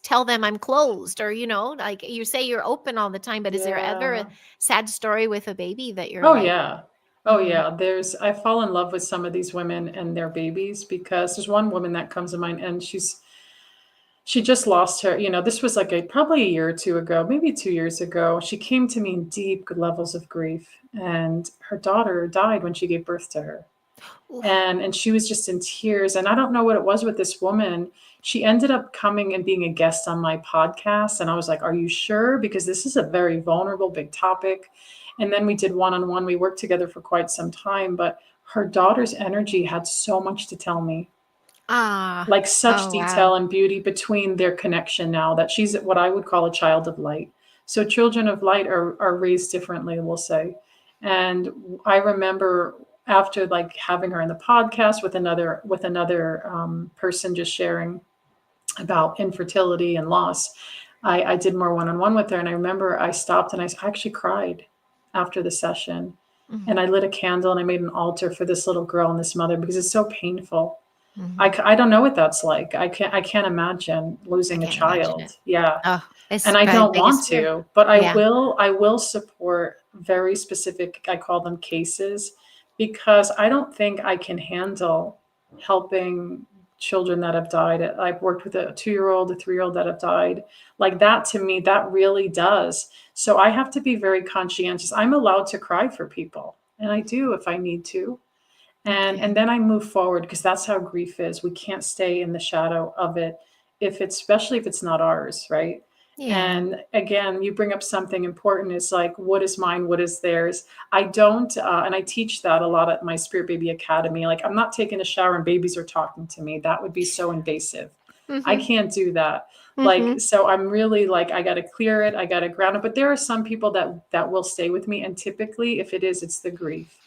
tell them I'm closed, or like you say you're open all the time, but is there ever a Yeah. sad story with a baby that you're Oh like, yeah. Oh mhm. yeah. I fall in love with some of these women and their babies because there's one woman that comes to mind and she just lost her, this was like probably a year or two ago, maybe 2 years ago. She came to me in deep levels of grief, and her daughter died when she gave birth to her. Oof. And she was just in tears. And I don't know what it was with this woman. She ended up coming and being a guest on my podcast. And I was like, are you sure? Because this is a very vulnerable, big topic. And then we did one-on-one. We worked together for quite some time, but her daughter's energy had so much to tell me, Ah. like such Oh, wow. detail and beauty between their connection now, that she's what I would call a child of light. So children of light are raised differently, we'll say. And I remember after like having her in the podcast with another person just sharing about infertility and loss, I did more one-on-one with her, and I remember I stopped and I actually cried after the session, Mhm, and I lit a candle and I made an altar for this little girl and this mother because it's so painful. mhm. I don't know what that's like. I can't imagine I losing a can't imagine it. child. Yeah. Oh, it's And I my don't want biggest fear. to, but Yeah. I will support very specific, I call them cases, because I don't think I can handle helping children that have died. I've worked with a 2-year-old, a 3-year-old that have died. Like that to me, that really does. So I have to be very conscientious. I'm allowed to cry for people, and I do if I need to. And Okay. then I move forward because that's how grief is. We can't stay in the shadow of it, if it's, especially if it's not ours, right? Yeah. And again, you bring up something important. It's like, what is mine? What is theirs? I don't, and I teach that a lot at my Spirit Baby Academy. Like, I'm not taking a shower and babies are talking to me. That would be so invasive. I Mhm, can't do that. Like, mhm, so I'm really like, I got to clear it. I got to ground it. But there are some people that will stay with me. And typically, if it is, it's the grief.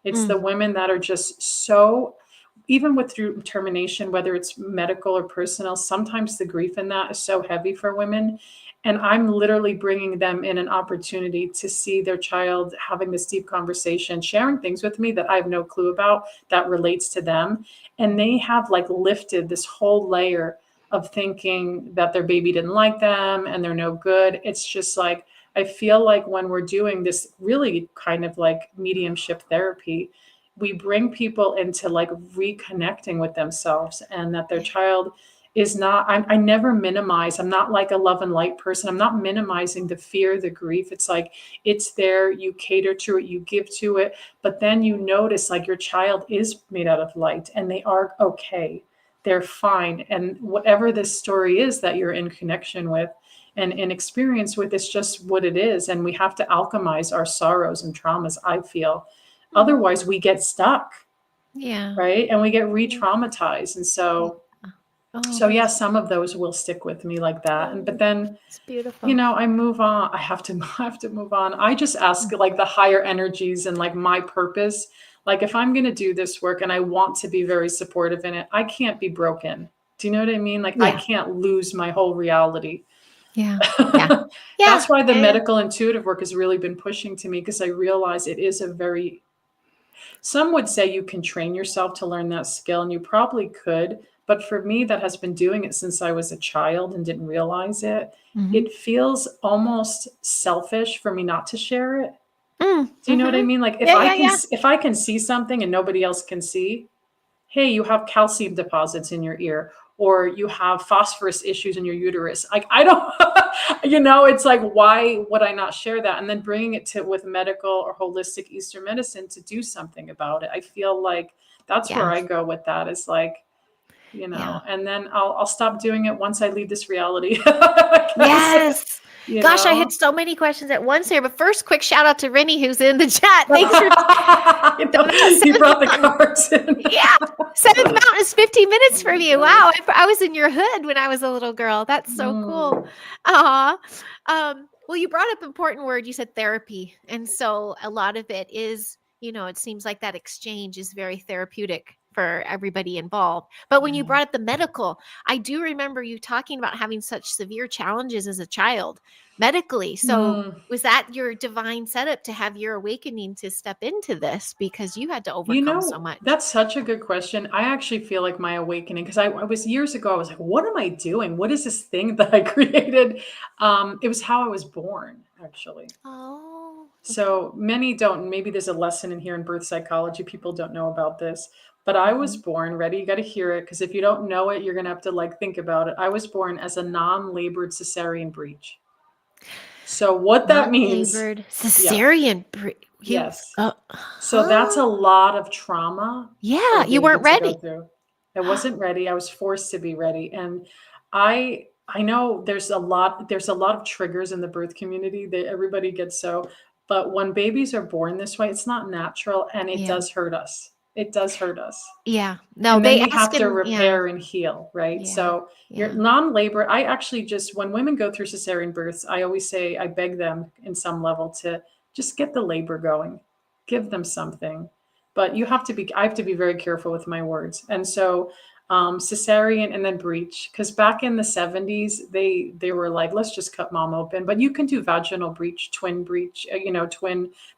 It's mm. the women that are just so, even with through termination, whether it's medical or personal, sometimes the grief in that is so heavy for women. And I'm literally bringing them in an opportunity to see their child having this deep conversation, sharing things with me that I have no clue about that relates to them. And they have like lifted this whole layer of thinking that their baby didn't like them and they're no good. It's just like, I feel like when we're doing this really kind of like mediumship therapy, we bring people into like reconnecting with themselves, and that their Yeah. child is not, I never minimize. I'm not like a love and light person. I'm not minimizing the fear, the grief. It's like, it's there, you cater to it, you give to it, but then you notice like your child is made out of light and they are okay. They're fine. And whatever this story is that you're in connection with and in experience with, it's just what it is. And we have to alchemize our sorrows and traumas, I feel. Mhm. Otherwise, we get stuck, Yeah. right? And we get Yeah. re-traumatized. And Yeah. so, Oh, so yeah, that's some of those will stick with me like that. And but oh, then, it's beautiful. I move on. I have to I have to move on. I just ask Mm. like the higher energies and like my purpose. Like if I'm going to do this work and I want to be very supportive in it, I can't be broken. Do you know what I mean? Like I Yeah. can't lose my whole reality. Yeah. Yeah. That's Yeah. why the Yeah. medical intuitive work has really been pushing to me, because I realize it is a very, some would say you can train yourself to learn that skill, and you probably could. But for me, that has been doing it since I was a child and didn't realize it, Mhm. it feels almost selfish for me not to share it. Mm. Do you know what I Mhm. mean? Like Yeah, yeah, yeah. if I can see something and nobody else can see, hey, you have calcium deposits in your ear, or you have phosphorus issues in your uterus. Like, I don't, it's like, why would I not share that? And then bringing it to with medical or holistic Eastern medicine to do something about it. I feel like that's where Yeah. I go with that, is like, Yeah. and then I'll stop doing it once I leave this reality. I guess, Yes. Gosh, I had so many questions at once here. But first, quick shout out to Rene, who's in the chat. Thanks for You brought the cards in. Yeah. Seventh Mountain is 15 minutes from you. Wow. I was in your hood when I was a little girl. That's so cool. Aw. Well, you brought up an important word. You said therapy. And so a lot of it is, it seems like that exchange is very therapeutic for everybody involved. But when you brought up the medical, I do remember you talking about having such severe challenges as a child medically. So was that your divine setup to have your awakening to step into this, because you had to overcome so much? That's such a good question. I actually feel like my awakening, because I was years ago, I was like, what am I doing? What is this thing that I created? It was how I was born, actually. Oh. So many don't, maybe there's a lesson in here in birth psychology. People don't know about this, but I was born, ready? You got to hear it, because if you don't know it, you're going to have to think about it. I was born as a non-labored cesarean breech. So what that means, cesarean breech. Yes. So that's a lot of trauma. Yeah, you weren't ready. I wasn't ready. I was forced to be ready. And I know there's a lot of triggers in the birth community that everybody gets but when babies are born this way, it's not natural, and it does hurt us. It does hurt us. Yeah. No, and then we have to repair and heal, right? Yeah. So you're non-labor. I actually when women go through cesarean births, I always say, I beg them in some level to just get the labor going, give them something. But I have to be very careful with my words. And so cesarean and then breech, because back in the 70s, they were like, let's just cut mom open. But you can do vaginal breech, twin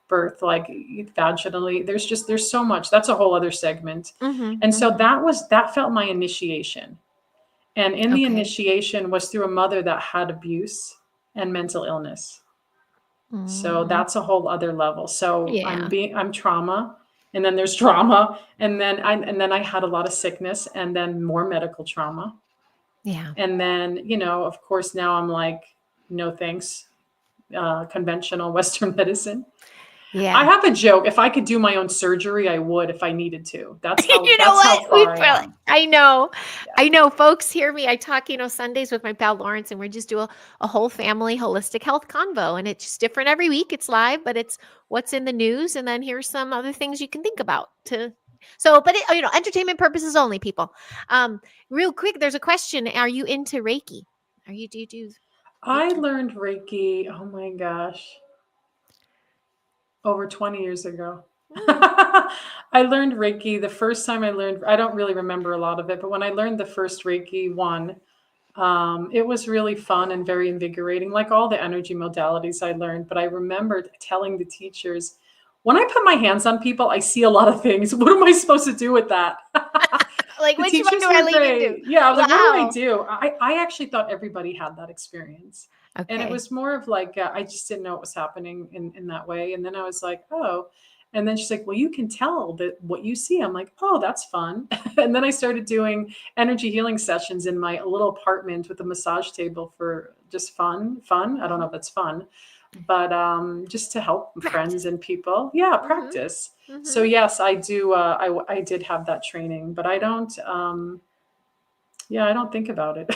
birth, like vaginally. There's so much. That's a whole other segment. And so that felt my initiation. And in the initiation was through a mother that had abuse and mental illness. So that's a whole other level. So I'm trauma, and then there's trauma, and then I had a lot of sickness, and then more medical trauma. Yeah. And then, of course, now I'm like, no thanks, conventional Western medicine. Yeah. I have a joke. If I could do my own surgery, I would if I needed to. That's how, I know. Yeah. I know. Folks, hear me. I talk, Sundays with my pal Lawrence, and we just do a whole family holistic health convo. And it's just different every week. It's live, but it's what's in the news. And then here's some other things you can think about but entertainment purposes only, people. Real quick, there's a question. Are you into Reiki? Do you do? I learned Reiki. Oh my gosh. Over 20 years ago. I learned Reiki. The first time I don't really remember a lot of it, but when I learned the first Reiki one, it was really fun and very invigorating, like all the energy modalities I learned. But I remembered telling the teachers, when I put my hands on people, I see a lot of things. What am I supposed to do with that? Like, which one do I lean into? Yeah, I was like, what do I do? I actually thought everybody had that experience. Okay. And it was more of like, I just didn't know what was happening in that way. And then I was like, oh, and then she's like, well, you can tell that what you see. I'm like, oh, that's fun. And then I started doing energy healing sessions in my little apartment with a massage table for just fun. I don't know if that's fun, but just to help friends and people. Yeah, practice. So yes, I do. I did have that training, but I don't. I don't think about it.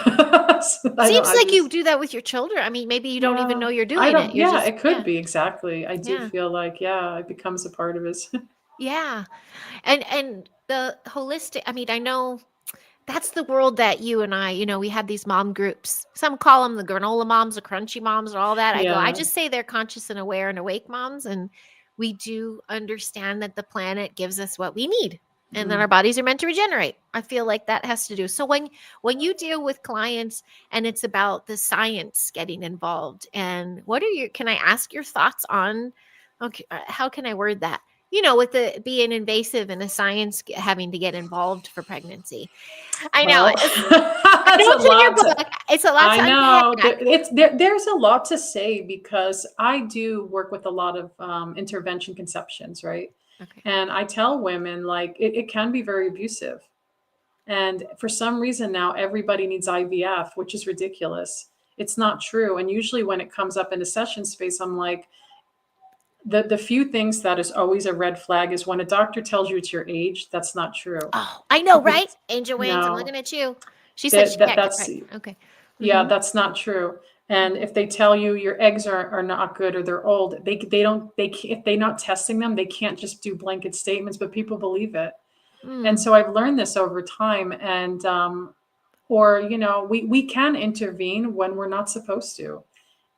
Seems like you do that with your children. I mean, maybe you don't even know you're doing it. It could be. Exactly. I do feel like, it becomes a part of us. Yeah. And the holistic, I mean, I know that's the world that you and I, we have these mom groups. Some call them the granola moms, the crunchy moms, and all that. I just say they're conscious and aware and awake moms. And we do understand that the planet gives us what we need. And then our bodies are meant to regenerate. I feel like that has to do. So when you deal with clients and it's about the science getting involved, and can I ask your thoughts on, how can I word that? With the being invasive and the science having to get involved for pregnancy. I know. It's a lot. I know. There's a lot to say, because I do work with a lot of intervention conceptions, right? Okay. And I tell women, like, it can be very abusive. And for some reason now everybody needs IVF, which is ridiculous. It's not true. And usually when it comes up in a session space, I'm like, the few things that is always a red flag is when a doctor tells you it's your age, that's not true. Oh, I know, Because right? Angel Wings, I'm no, looking at you. She said she can't get that's, pregnant. Okay. yeah, Mm-hmm. that's not true. And if they tell you your eggs are not good or they're old, they don't, if they're not testing them, they can't just do blanket statements, but people believe it. And Mm. so I've learned this over time. And or we can intervene when we're not supposed to,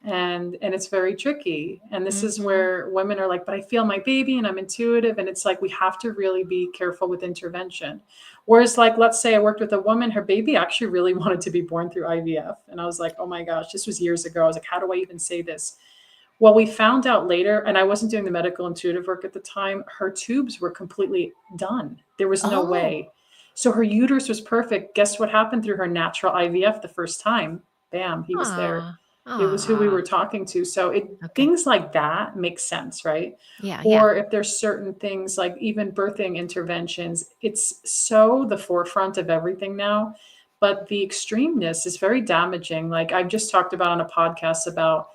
and it's very tricky. And this is Mm-hmm. where women are like, but I feel my baby and I'm intuitive, and it's like we have to really be careful with intervention. Whereas, like, let's say I worked with a woman, her baby actually really wanted to be born through IVF, and I was like, oh my gosh, this was years ago. I was like, how do I even say this? Well, we found out later, and I wasn't doing the medical intuitive work at the time, her tubes were completely done. There was no Oh. way. So her uterus was perfect. Guess what happened through her natural IVF the first time? Bam, he was there. Ah. It was who we Ah. were talking to. So Okay. things like that make sense, right? Yeah, yeah. Or if there's certain things like even birthing interventions, it's so the forefront of everything now. But the extremeness is very damaging. Like I've just talked about on a podcast about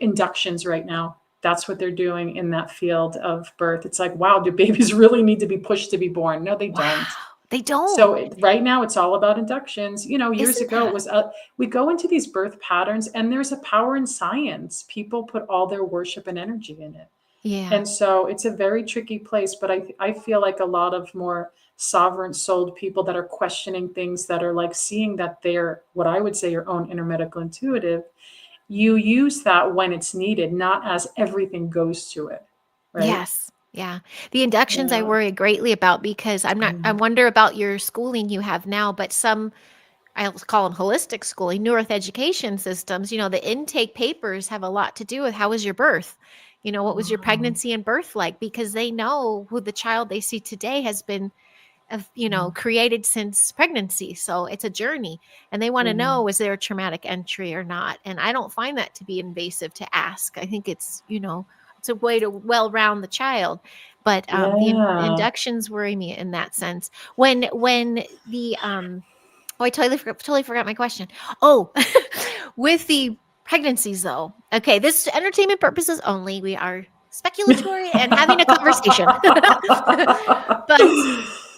inductions right now. That's what they're doing in that field of birth. It's like, wow, do babies really need to be pushed to be born? No, they Wow. don't. They don't. So right now it's all about inductions. Years Isn't ago it that? was we go into these birth patterns and there's a power in science. People put all their worship and energy in it. Yeah. And so it's a very tricky place, but I feel like a lot of more sovereign souled people that are questioning things, that are like seeing that they're what I would say your own inner medical intuitive, you use that when it's needed, not as everything goes to it, right? Yes. Yeah. The inductions I Yeah. worry greatly about because I Mhm. wonder about your schooling you have now, but some, I'll call them holistic schooling, neuro education systems, the intake papers have a lot to do with how was your birth? What was your Wow. pregnancy and birth like? Because they know who the child they see today has been created since pregnancy. So it's a journey and they want to Yeah. know, is there a traumatic entry or not? And I don't find that to be invasive to ask. I think it's a way to well round the child. But the Yeah. inductions worry me in that sense. When the oh, I totally forgot my question. Oh, with the pregnancies though. Okay, this is entertainment purposes only. We are speculatory and having a conversation.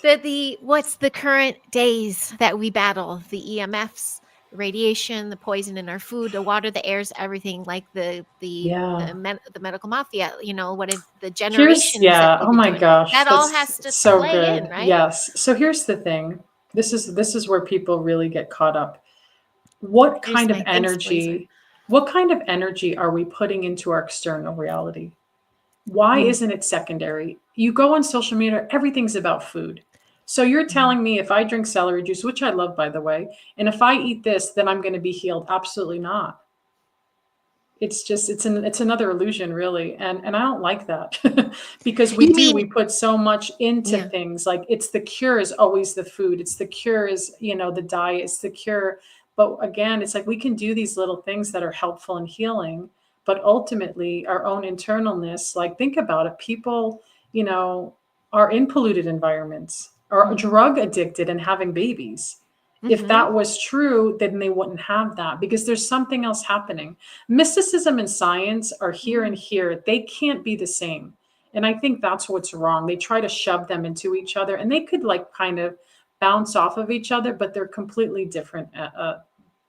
But the what's the current days that we battle the EMFs, radiation, the poison in our food, the water, the airs, everything like Yeah. the medical mafia. What if the Here's generations that yeah, we've oh been my doing gosh, that all that's has to so play in, good. right? Yes. So here's the thing. This is where people really get caught up. What Here's kind of my thanks, blazer. energy are we putting into our external reality? Why Mm, isn't it secondary? You go on social media, everything's about food. So you're mm, telling me if I drink celery juice, which I love, by the way, and if I eat this, then I'm going to be healed? Absolutely not. It's just it's another illusion, really, and I don't like that. Because You we mean, put so much into yeah. things. Like, it's the cure is always the food, it's the cure is the diet, it's the cure. But again, it's like we can do these little things that are helpful and healing, but ultimately our own internalness, like, think about it, people you know are in polluted environments, are Mhm, drug addicted and having babies. If mhm, that was true, then they wouldn't have that, because there's something else happening. Mysticism and science are here mm, and here. They can't be the same. And I think that's what's wrong. They try to shove them into each other, and they could, like, kind of bounce off of each other, but they're completely different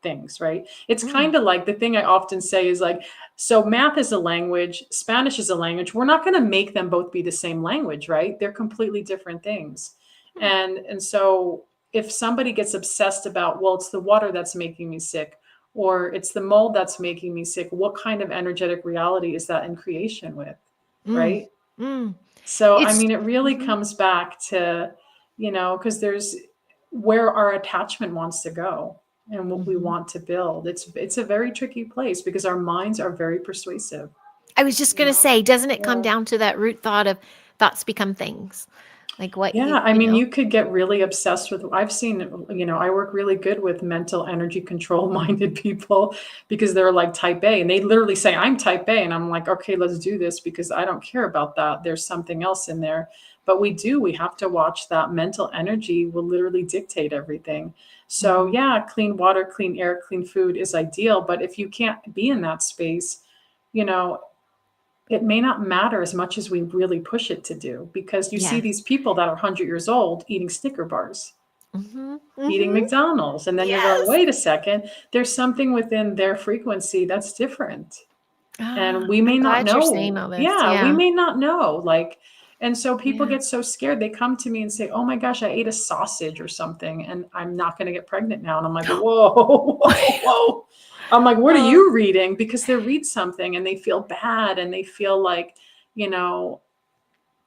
things, right? It's mm, kind of like the thing I often say is like, so math is a language, Spanish is a language. We're not going to make them both be the same language, right? They're completely different things. mm, And so if somebody gets obsessed about, well, it's the water that's making me sick, or it's the mold that's making me sick, what kind of energetic reality is that in creation with, mm, right? mm. So I It's mean, it really mhm, comes back to, because there's where our attachment wants to go and what we mhm. want to build. It's a very tricky place because our minds are very persuasive, I was just you gonna know? say, doesn't it come Yeah. down to that root thought of thoughts become things? Like what Yeah, I you mean, know? you could get really obsessed with. I've seen, I work really good with mental energy control minded people because they're like type A and they literally say, I'm type A. And I'm like, okay, let's do this because I don't care about that. There's something else in there. But we have to watch that mental energy will literally dictate everything. So, Mhm. yeah, clean water, clean air, clean food is ideal. But if you can't be in that space, you know, it may not matter as much as we really push it to do because you see Yeah. these people that are 100 years old eating Snicker bars, Mhm. eating Mhm. McDonald's, and then you're going, Yes. wait a second, there's something within their frequency that's different. And Ah, we may I'm not glad you're saying know. all this. Yeah, we Yeah. may not know. Like, and so people Yeah. get so scared. They come to me and say, oh my gosh, I ate a sausage or something, and I'm not going to get pregnant now. And I'm like, whoa, whoa, whoa. I'm like, what are Oh, you reading? Because they read something and they feel bad and they feel like, you know,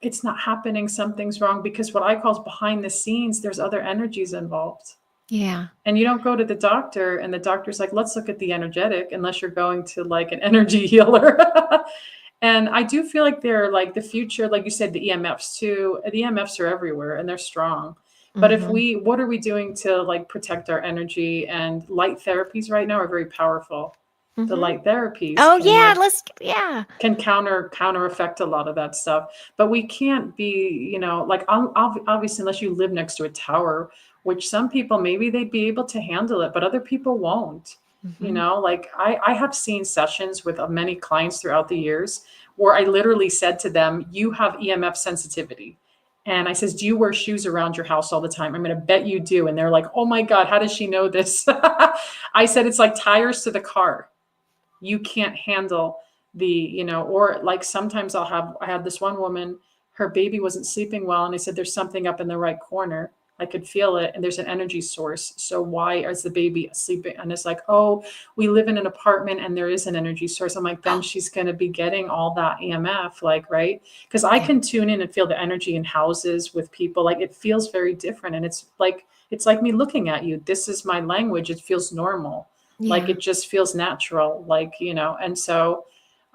it's not happening, something's wrong, because what I call is behind the scenes, there's other energies involved. yeah. And you don't go to the doctor and the doctor's like, let's look at the energetic, unless you're going to like an energy healer. And I do feel like they're like the future, like you said, the EMFs too. The EMFs are everywhere and they're strong. But if Mhm. what are we doing to like protect our energy? And light therapies right now are very powerful. The Mhm. light therapies Oh, can yeah, like yeah. can counter affect a lot of that stuff. But we can't be, like obviously unless you live next to a tower, which some people maybe they'd be able to handle it, but other people won't. Mhm. Like I have seen sessions with many clients throughout the years where I literally said to them, you have EMF sensitivity. And I says, do you wear shoes around your house all the time? I'm going to bet you do. And they're like, oh my God, how does she know this? I said, it's like tires to the car. You can't handle or like sometimes I had this one woman, her baby wasn't sleeping well. And I said, there's something up in the right corner. I could feel it. And there's an energy source. So why is the baby sleeping? And it's like, oh, we live in an apartment and there is an energy source. I'm like, then Oh, she's going to be getting all that EMF, like, right. Cause I yeah. can tune in and feel the energy in houses with people. Like it feels very different. And it's like me looking at you. This is my language. It feels normal, like Yeah. it just feels natural, and so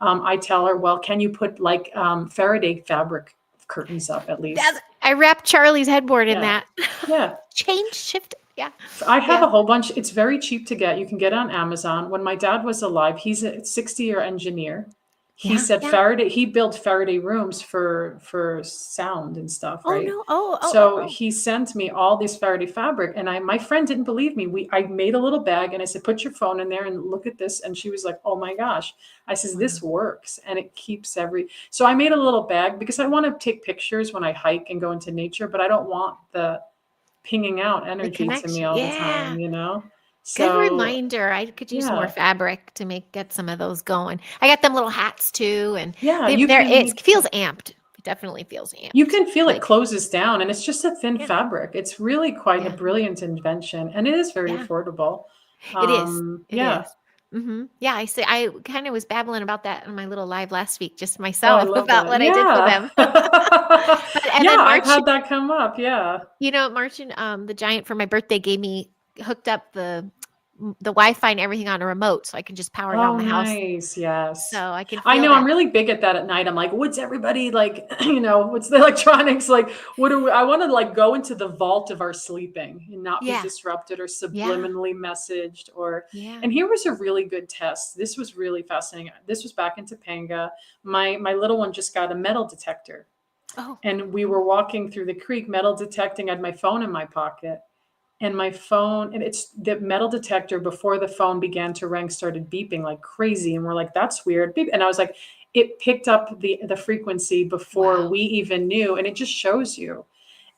I tell her, well, can you put like Faraday fabric curtains up at That's least? I wrapped Charlie's headboard in Yeah, that. yeah. Change, shift. Yeah. I have Yeah. a whole bunch. It's very cheap to get. You can get it on Amazon. When my dad was alive, he's a 60-year engineer. He Yeah. said Yeah. He built Faraday rooms for sound and stuff, Oh, right? no. Oh, oh, oh, So oh. he sent me all this Faraday fabric, and my friend didn't believe me. I made a little bag, and I said, put your phone in there and look at this. And she was like, oh my gosh. I says, Wow. this works, and it keeps so I made a little bag because I want to take pictures when I hike and go into nature, but I don't want the pinging out The energy to me connection. all the Yeah. time. Good So reminder. I could use more yeah, fabric to get some of those going. I got them little hats too, and yeah, it feels amped. It definitely feels you amped. can feel it Like, closes down, and it's just a thin yeah, fabric. It's really quite a yeah, brilliant invention, and it is very yeah. affordable. It is. It Yeah. is. Yeah, I kind of was babbling about that in my little live last week, just Oh, I myself, love about that. what I did for Yeah. them. And Yeah, then I've March, had that come up. Yeah. March and the Giant for my birthday gave me hooked up the Wi-Fi and everything on a remote, so I can just power down Oh, the house, nice. so Yes. I can I feel know I'm that. really big at that at night. I'm like, what's everybody like, what's the electronics like? I want to like go into the vault of our sleeping and not be Yeah, disrupted or yeah, subliminally messaged yeah. and here was a really good test. This was really fascinating. This was back in Topanga. My little one just got a metal detector Oh, and we mhm. were walking through the creek, metal detecting. I had my phone in my pocket. And my phone, and it's the metal detector before the phone began to ring started beeping like crazy. And we're like, that's weird. Beep. And I was like, it picked up the frequency before Wow. we even knew. And it just shows you.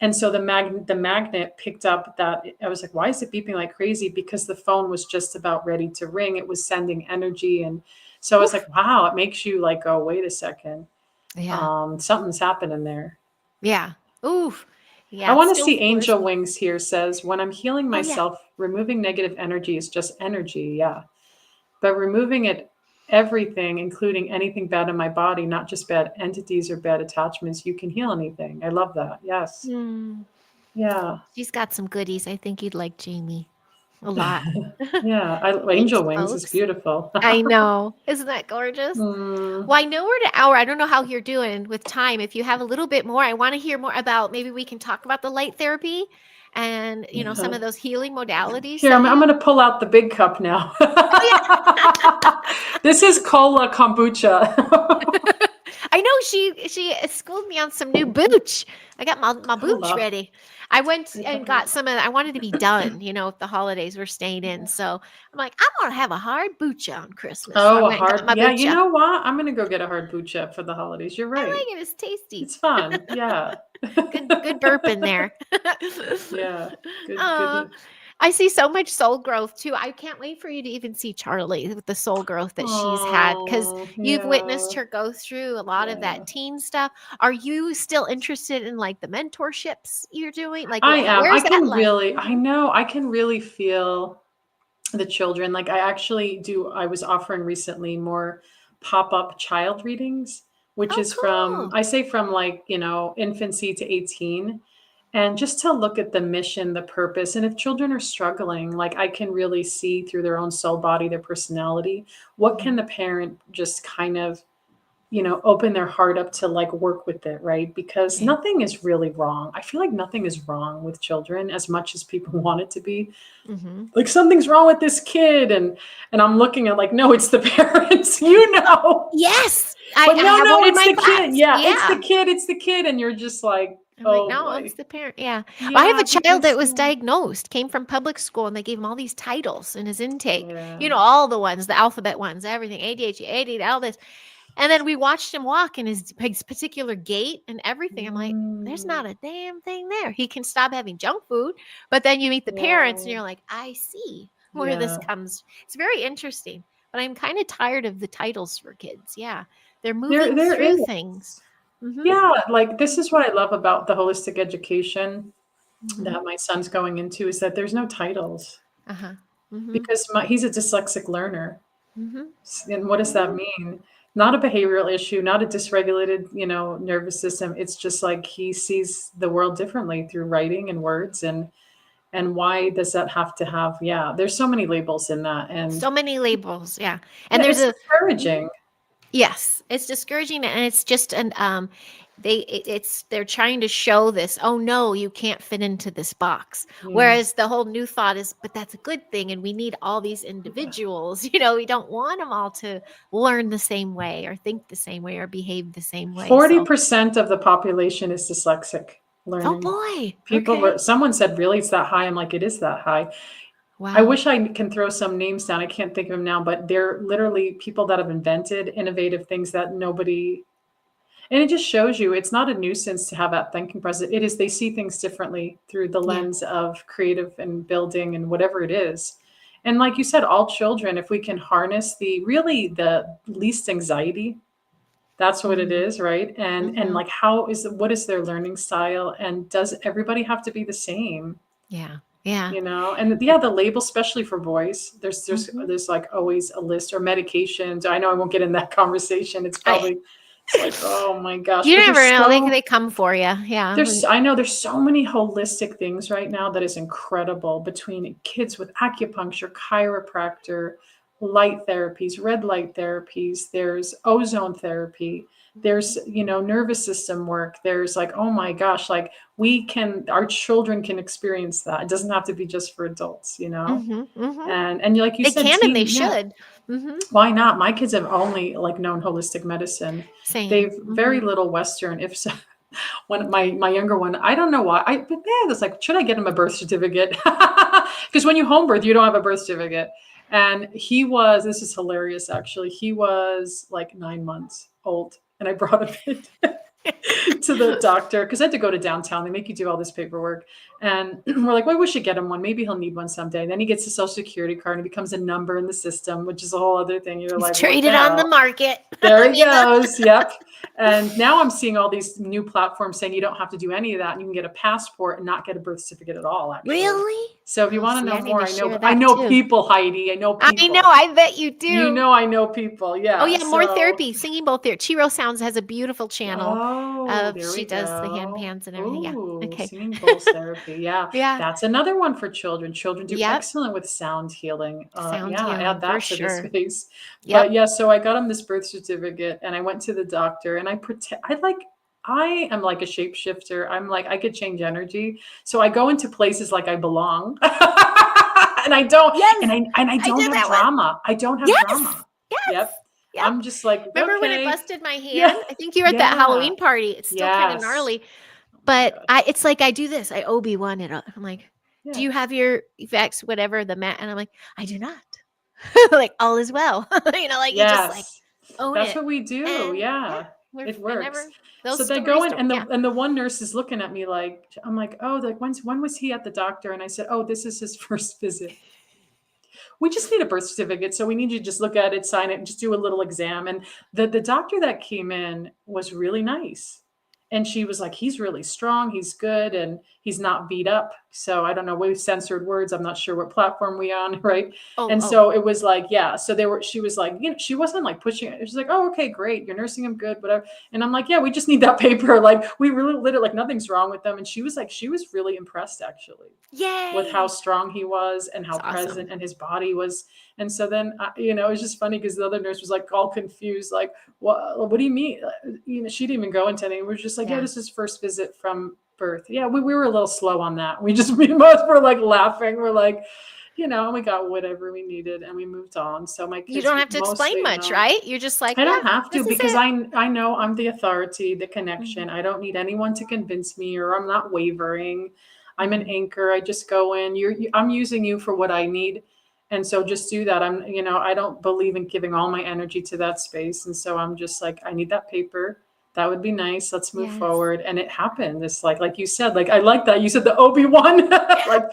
And so the magnet picked up that. I was like, why is it beeping like crazy? Because the phone was just about ready to ring. It was sending energy. And so I was Oof. like, wow, it makes you like, oh, wait a second. Yeah. Something's happening there. Yeah. Oof. I Yeah, it want to still see floors Angel me. Wings here says, when I'm healing Oh, yeah. myself, removing negative energy is just energy. Yeah. But removing everything, including anything bad in my body, not just bad entities or bad attachments, you can heal anything. I love that. Yes. Hmm. Yeah. She's got some goodies. I think you'd like Jamie. A lot. Yeah, Thanks, angel wings is folks. beautiful. I know. Isn't that gorgeous? Mm, Well, I know we're at an hour. I don't know how you're doing with time. If you have a little bit more, I want to hear more about, maybe we can talk about the light therapy and, some yeah. of those healing modalities Here, that I'm you. going to pull out the big cup now. Oh yeah. This is cola kombucha. I know she schooled me on some new booch. I got my booch Cola. ready. I went I and love it. got some of. I wanted to be done, if the holidays were staying in. So I'm like, I'm gonna have a hard boocha on Christmas. So I Oh, a went and got hard. my Yeah, you boocha. know what? I'm going to go get a hard bucha for the holidays. You're I right. like it. It's tasty. It's fun. Yeah. Good burp in there. Yeah. Good, uh, good. I see so much soul growth too. I can't wait for you to even see Charlie with the soul growth that she's had, because Oh, you've witnessed yeah. her go through a lot of Yeah. that teen stuff. Are you still interested in like the mentorships you're doing? Like, I am. I where's that can like? really, I know, I can really feel the children. Like I actually do, I was offering recently more pop-up child readings, which Oh, is from, cool. I say from like, infancy to 18. And just to look at the mission, the purpose. And if children are struggling, like I can really see through their own soul, body, their personality, what can Mhm. the parent just kind of open their heart up to like work with it, right? Because Yeah. nothing is really wrong. I feel like nothing is wrong with children as much as people want it to be. Mm-hmm. Like something's wrong with this kid, and I'm looking at like, no, it's the parents, you know. Yes, But I no, have no, one in it's my the kid. class. Yeah, Yeah. it's the kid, and you're just like, I'm like, oh no, it's boy. the parent. Yeah. Well, I have Yeah, a child that because was diagnosed, came from public school, and they gave him all these titles in his intake. yeah. All the ones, the alphabet ones, everything, ADHD, ADD, all this. And then we watched him walk in his particular gait and everything. I'm like, there's Mm, not a damn thing there. He can stop having junk food, but then you meet the parents and yeah. you're like, I see where this Yeah. comes. It's very interesting, but I'm kind of tired of the titles for kids. Yeah. They're There moving there through is. things. Mm-hmm. Yeah, like this is what I love about the holistic education Mm-hmm. that my son's going into is that there's no titles Uh-huh. Mm-hmm. because he's a dyslexic learner. Mm-hmm. And what does that Mm-hmm. mean? Not a behavioral issue, not a dysregulated, nervous system. It's just like he sees the world differently through writing and words, and why does that have to have, yeah, there's so many labels in that. And So many labels. Yeah. And yeah, there's it's a, discouraging. yes, it's discouraging, and it's just an they're trying to show this, oh no, you can't fit into this box. Yeah. Whereas the whole new thought is, but that's a good thing, and we need all these individuals. We don't want them all to learn the same way or think the same way or behave the same way. So, 40% of the population is dyslexic oh learning. boy. People Okay. were, someone said, really, it's that high? I'm like, it is that high. I Wow. wish I can throw some names down. I can't think of them now, but they're literally people that have invented innovative things that nobody, and it just shows you it's not a nuisance to have that thinking process. It is, they see things differently through the Yeah. lens of creative and building and whatever it is. And like you said, all children, if we can harness the least anxiety, that's what it Mhm. is, right? And Mhm. like what is their learning style? And does everybody have to be the same? Yeah. Yeah. And yeah, the label, especially for boys, Mhm. there's like always a list or medications. I know I won't get in that conversation. It's like, oh my gosh, You but never know. They come for you. Yeah. I know there's so many holistic things right now that is incredible, between kids with acupuncture, chiropractor, light therapies, red light therapies, there's ozone therapy, there's, nervous system work. There's like, oh my gosh, like our children can experience that. It doesn't have to be just for adults. Mhm. Mhm. And like you They said, can and they teen, yeah, should. Mhm. why not? My kids have only like known holistic medicine. Same. They've very Mhm. little Western. If so, when my younger one, I don't know why. But yeah, it's like, should I get him a birth certificate? Because when you home birth, you don't have a birth certificate. And this is hilarious actually. He was like 9 months old, and I brought him in to the doctor because I had to go to downtown. They make you do all this paperwork. And we're like, well, we should get him one. Maybe he'll need one someday. Then he gets a social security card and he becomes a number in the system, which is a whole other thing. You're He's like, what the traded on the hell? market. There I he mean, goes. Yep. And now I'm seeing all these new platforms saying you don't have to do any of that, and you can get a passport and not get a birth certificate at all, actually. really? So if you Oh, want to see, know I need more, to I know share I that know too. people, Heidi. I know I know. people. I bet you do. I know people. Oh Yeah. yeah, more So therapy, singing bowl therapy. Chiro Sounds has a beautiful channel oh, of There She we does the hand go. pans and everything. Yeah. Ooh, Okay. singing bowls therapy. Yeah, Yeah. that's another one for children. Children do Yep. excellent with sound healing. Sound Yeah, add healing for that to the sure. space. But Yep. yeah, so I got him this birth certificate and I went to the doctor and I am like a shapeshifter. I'm like, I could change energy. So I go into places like I belong. And I don't, Yes. and I I don't did have that one. drama. I don't have Yes. drama. Yes. Yep. Yep. I'm just like, Remember when it okay. busted my Yeah. hand? I think you were at that Yeah. Halloween party. It's still kind of Yes. gnarly, Oh my but God. it's like I do this. I Obi-Wan it up. I'm like, do Yeah. you have your effects, whatever the mat? And I'm like, I do not. Like all is well. Like you just like Yes. own That's it. what we do. And yeah, Yeah. It I works. never So those they go stories in don't. Yeah. and the one nurse is looking at me like I'm like, "Oh, like when was he at the doctor?" And I said, "Oh, this is his first visit. We just need a birth certificate. So we need you to just look at it, sign it, and just do a little exam." And the doctor that came in was really nice. And she was like, he's really strong, he's good, and he's not beat up. So I don't know, we censored words. I'm not sure what platform we on, right? Oh, And oh. so it was like, yeah. So she was like, she wasn't like pushing it. She's like, oh, okay, great. You're nursing him good, whatever. And I'm like, yeah, we just need that paper. Like we really lit it like nothing's wrong with them. And she was like, she was really impressed actually with how Yay. strong he was and how It's awesome. present and his body was. And so then, it was just funny because the other nurse was like all confused, like, what do you mean? She didn't even go into anything. We were just like, yeah, Yeah. this is first visit from birth. Yeah, we were a little slow on that. We both were like laughing. We're like, and we got whatever we needed and we moved on. So my You kids don't have to explain mostly much, know. right? You're just like, I yeah, don't have to this is because it. I know I'm the authority, the connection. Mhm. I don't need anyone to convince me or I'm not wavering. I'm an Mhm. anchor. I just go in. I'm using you for what I need. And so just do that. I don't believe in giving all my energy to that space. And so I'm just like, I need that paper. That would be nice. Let's move Yes. forward. And it happened. It's like you said, like, I like that. You said the Obi-Wan, like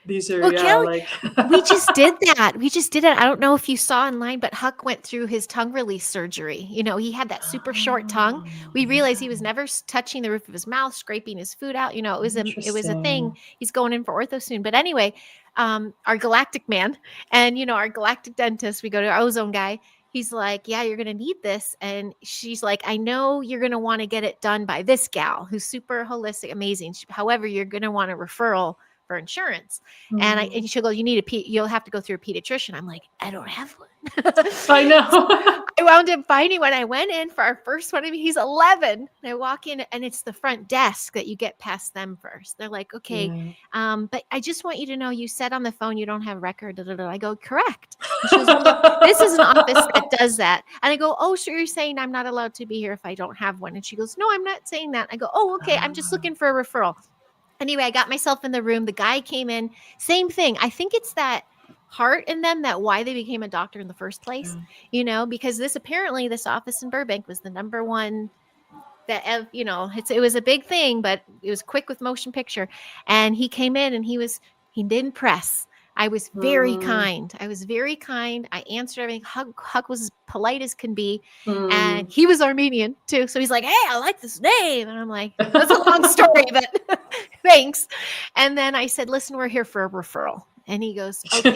these are, Well, yeah, Kelly, like, we just did that. We just did it. I don't know if you saw online, but Huck went through his tongue release surgery. He had that super short tongue. oh, We yeah, realized he was never touching the roof of his mouth, scraping his food out. It was a thing. interesting. He's going in for ortho soon. But anyway, our galactic man and our galactic dentist, we go to our ozone guy. He's like, yeah, you're going to need this. And she's like, I know you're going to want to get it done by this gal who's super holistic, amazing. However, you're going to want a referral for insurance. And she'll go, you'll have to go through a pediatrician. I'm like, I don't have one. I know. I wound up finding when I went in for our first one. I mean, he's 11. And I walk in and it's the front desk that you get past them first. They're like, okay, Yeah. but I just want you to know you said on the phone you don't have record. Da, da, da. I go, correct. And she goes, well, look, this is an office that does that. And I go, oh, so you're saying I'm not allowed to be here if I don't have one? And she goes, no, I'm not saying that. I go, oh, okay. I'm just looking for a referral. Anyway, I got myself in the room. The guy came in, same thing. I think it's that heart in them that why they became a doctor in the first place, because this office in Burbank was the number one that, it was a big thing, but it was quick with motion picture. And he came in and he didn't press. I was very kind. I answered everything. Huck was as polite as can be. And he was Armenian too. So he's like, hey, I like this name. And I'm like, that's a long story, but thanks. And then I said, listen, we're here for a referral. And he goes, okay.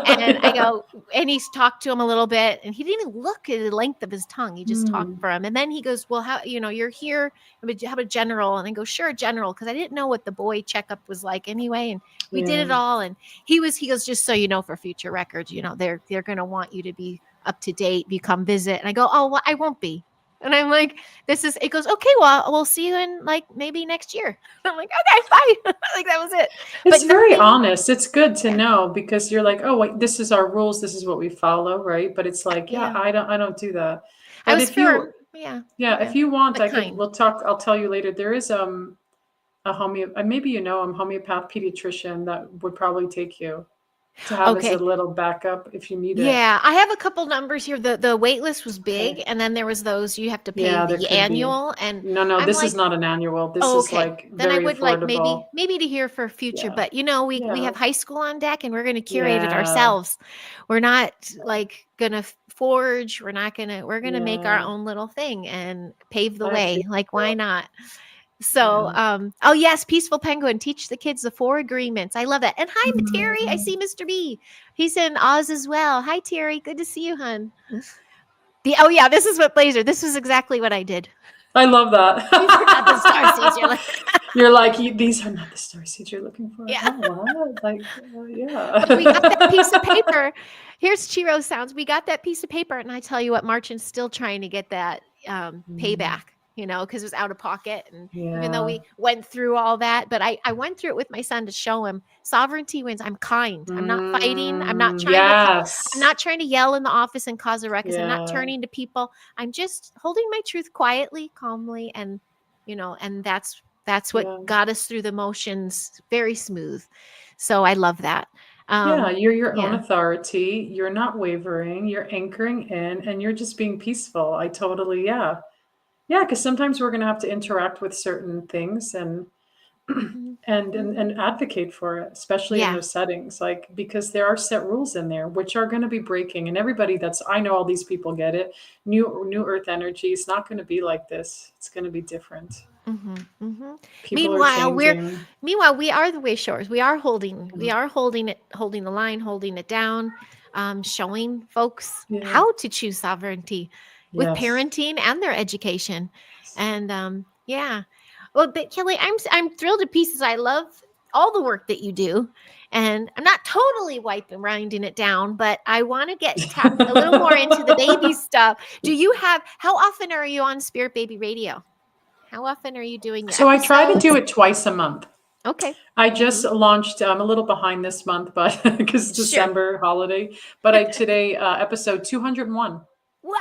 And I go, and he's talked to him a little bit, and he didn't even look at the length of his tongue. He just talked for him. And then he goes, well, how, you're here, how about general? And I go, sure, general. Cause I didn't know what the boy checkup was like anyway. And we did it all. And he goes, just so you know, for future records, they're going to want you to be up to date, you come visit. And I go, oh, well, I won't be. And I'm like, it goes, okay, well, we'll see you in like maybe next year. I'm like, okay, bye. Like that was it. It's very honest. It's good to know because you're like, oh, wait, this is our rules. This is what we follow. Right. But it's like, yeah, I don't do that. But I was firm. Yeah. If you want, Kind. we'll talk. I'll tell you later. There is, a maybe homeopath pediatrician that would probably take you to have as a little backup if you need it. Yeah, I have a couple numbers here. The wait list was big, and then there was those you have to pay the annual. And no, this is not an annual. This is like then very I would affordable. like maybe to hear for future. But we have high school on deck, and we're going to curate it Yeah. ourselves. We're not like gonna forge. We're gonna make our own little thing and pave the way. Like why not? So, oh yes, Peaceful Penguin, teach the kids the 4 agreements. I love that. And hi, Terry. I see Mr. B. He's in Oz as well. Hi, Terry. Good to see you, hun. This is what Blazer. This was exactly what I did. I love that. You forgot the star seeds. You're like, You're like, these are not the star seeds you're looking for. yeah. Oh, what? Like, yeah. But we got that piece of paper. Here's Chiro sounds. We got that piece of paper, and I tell you what, Marchin's still trying to get that payback, because it was out of pocket. And even though Yeah. we went through all that, but I went through it with my son to show him sovereignty wins. I'm kind. I'm not fighting. I'm not trying Yes. I'm not trying to yell in the office and cause a ruckus. I'm not Yeah. turning to people. I'm just holding my truth quietly, calmly, and and that's what Yeah. got us through the motions very smooth. So I love that. Yeah, you're your own yeah. authority. You're not wavering. You're anchoring in, and you're just being peaceful. I totally, yeah. Yeah, because sometimes we're going to have to interact with certain things and Mhm. and advocate for it, especially in Yeah. those settings, like because there are set rules in there which are going to be breaking, and everybody that's I know all these people get it. New Earth energy is not going to be like this. It's going to be different. People are changing. Meanwhile, we are the way shores. We are holding holding the line, holding it down, showing folks Yeah. how to choose sovereignty with Yes. parenting and their education. And yeah. Well, but Kelly, I'm thrilled to pieces. I love all the work that you do. And I'm not totally winding it down, but I want to tap a little more into the baby stuff. How often are you on Spirit Baby Radio? How often are you doing your So I try to episodes? do it twice a month. Okay. I just launched. I'm a little behind this month, but because Sure. December holiday. But today episode 201. Wow.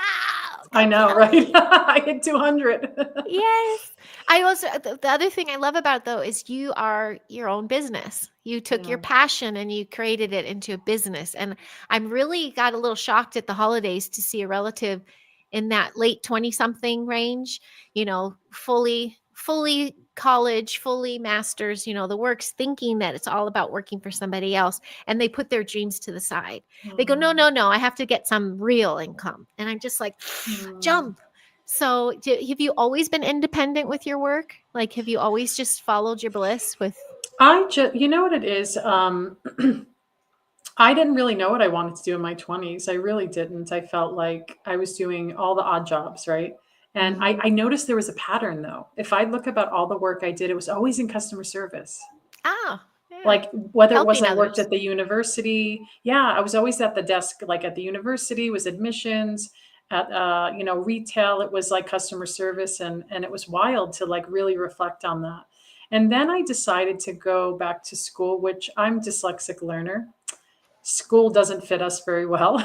I know, right? I hit 200. Yes. I also the other thing I love about though is you are your own business. You took your Yeah. passion and you created it into a business. And I'm really got a little shocked at the holidays to see a relative in that late 20 something range, fully college, fully masters, the works, thinking that it's all about working for somebody else. And they put their dreams to the side. They go, no, I have to get some real income. And I'm just like, jump. So have you always been independent with your work? Like, have you always just followed your bliss with? You know what it is? I didn't really know what I wanted to do in my 20s. I really didn't. I felt like I was doing all the odd jobs, right? And I noticed there was a pattern though. If I look about all the work I did, it was always in customer service. Yeah. Like whether it was Helping I worked others. at the university. Yeah, I was always at the desk, like at the university was admissions, at retail, it was like customer service, and it was wild to like really reflect on that. And then I decided to go back to school, which I'm dyslexic learner. School doesn't fit us very well.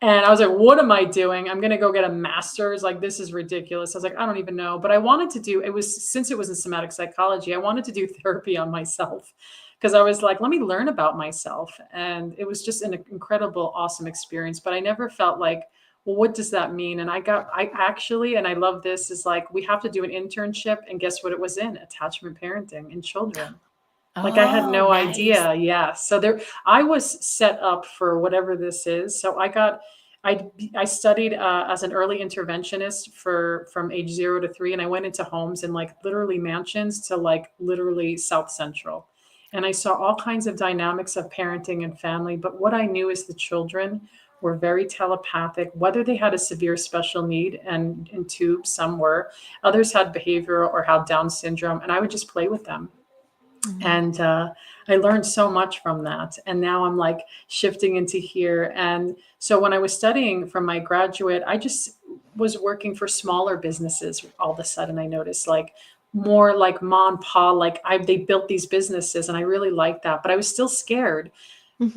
And I was like, what am I doing? I'm going to go get a master's. Like, this is ridiculous. I was like, I don't even know. But I wanted to do, since it was in somatic psychology, I wanted to do therapy on myself because I was like, let me learn about myself. And it was just an incredible, awesome experience. But I never felt like, well, what does that mean? And I actually, and I love this, is like, we have to do an internship. And guess what it was in? Attachment parenting in children. Like I had no idea. Yeah. So I was set up for whatever this is. So I studied as an early interventionist from age 0 to 3. And I went into homes and like literally mansions to like literally South Central. And I saw all kinds of dynamics of parenting and family. But what I knew is the children were very telepathic, whether they had a severe special need, and in tubes, some were, others had behavioral or had Down syndrome. And I would just play with them. And I learned so much from that. And now I'm like shifting into here. And so when I was studying from my graduate, I just was working for smaller businesses. All of a sudden, I noticed like more like mom and pa, like they built these businesses, and I really liked that. But I was still scared.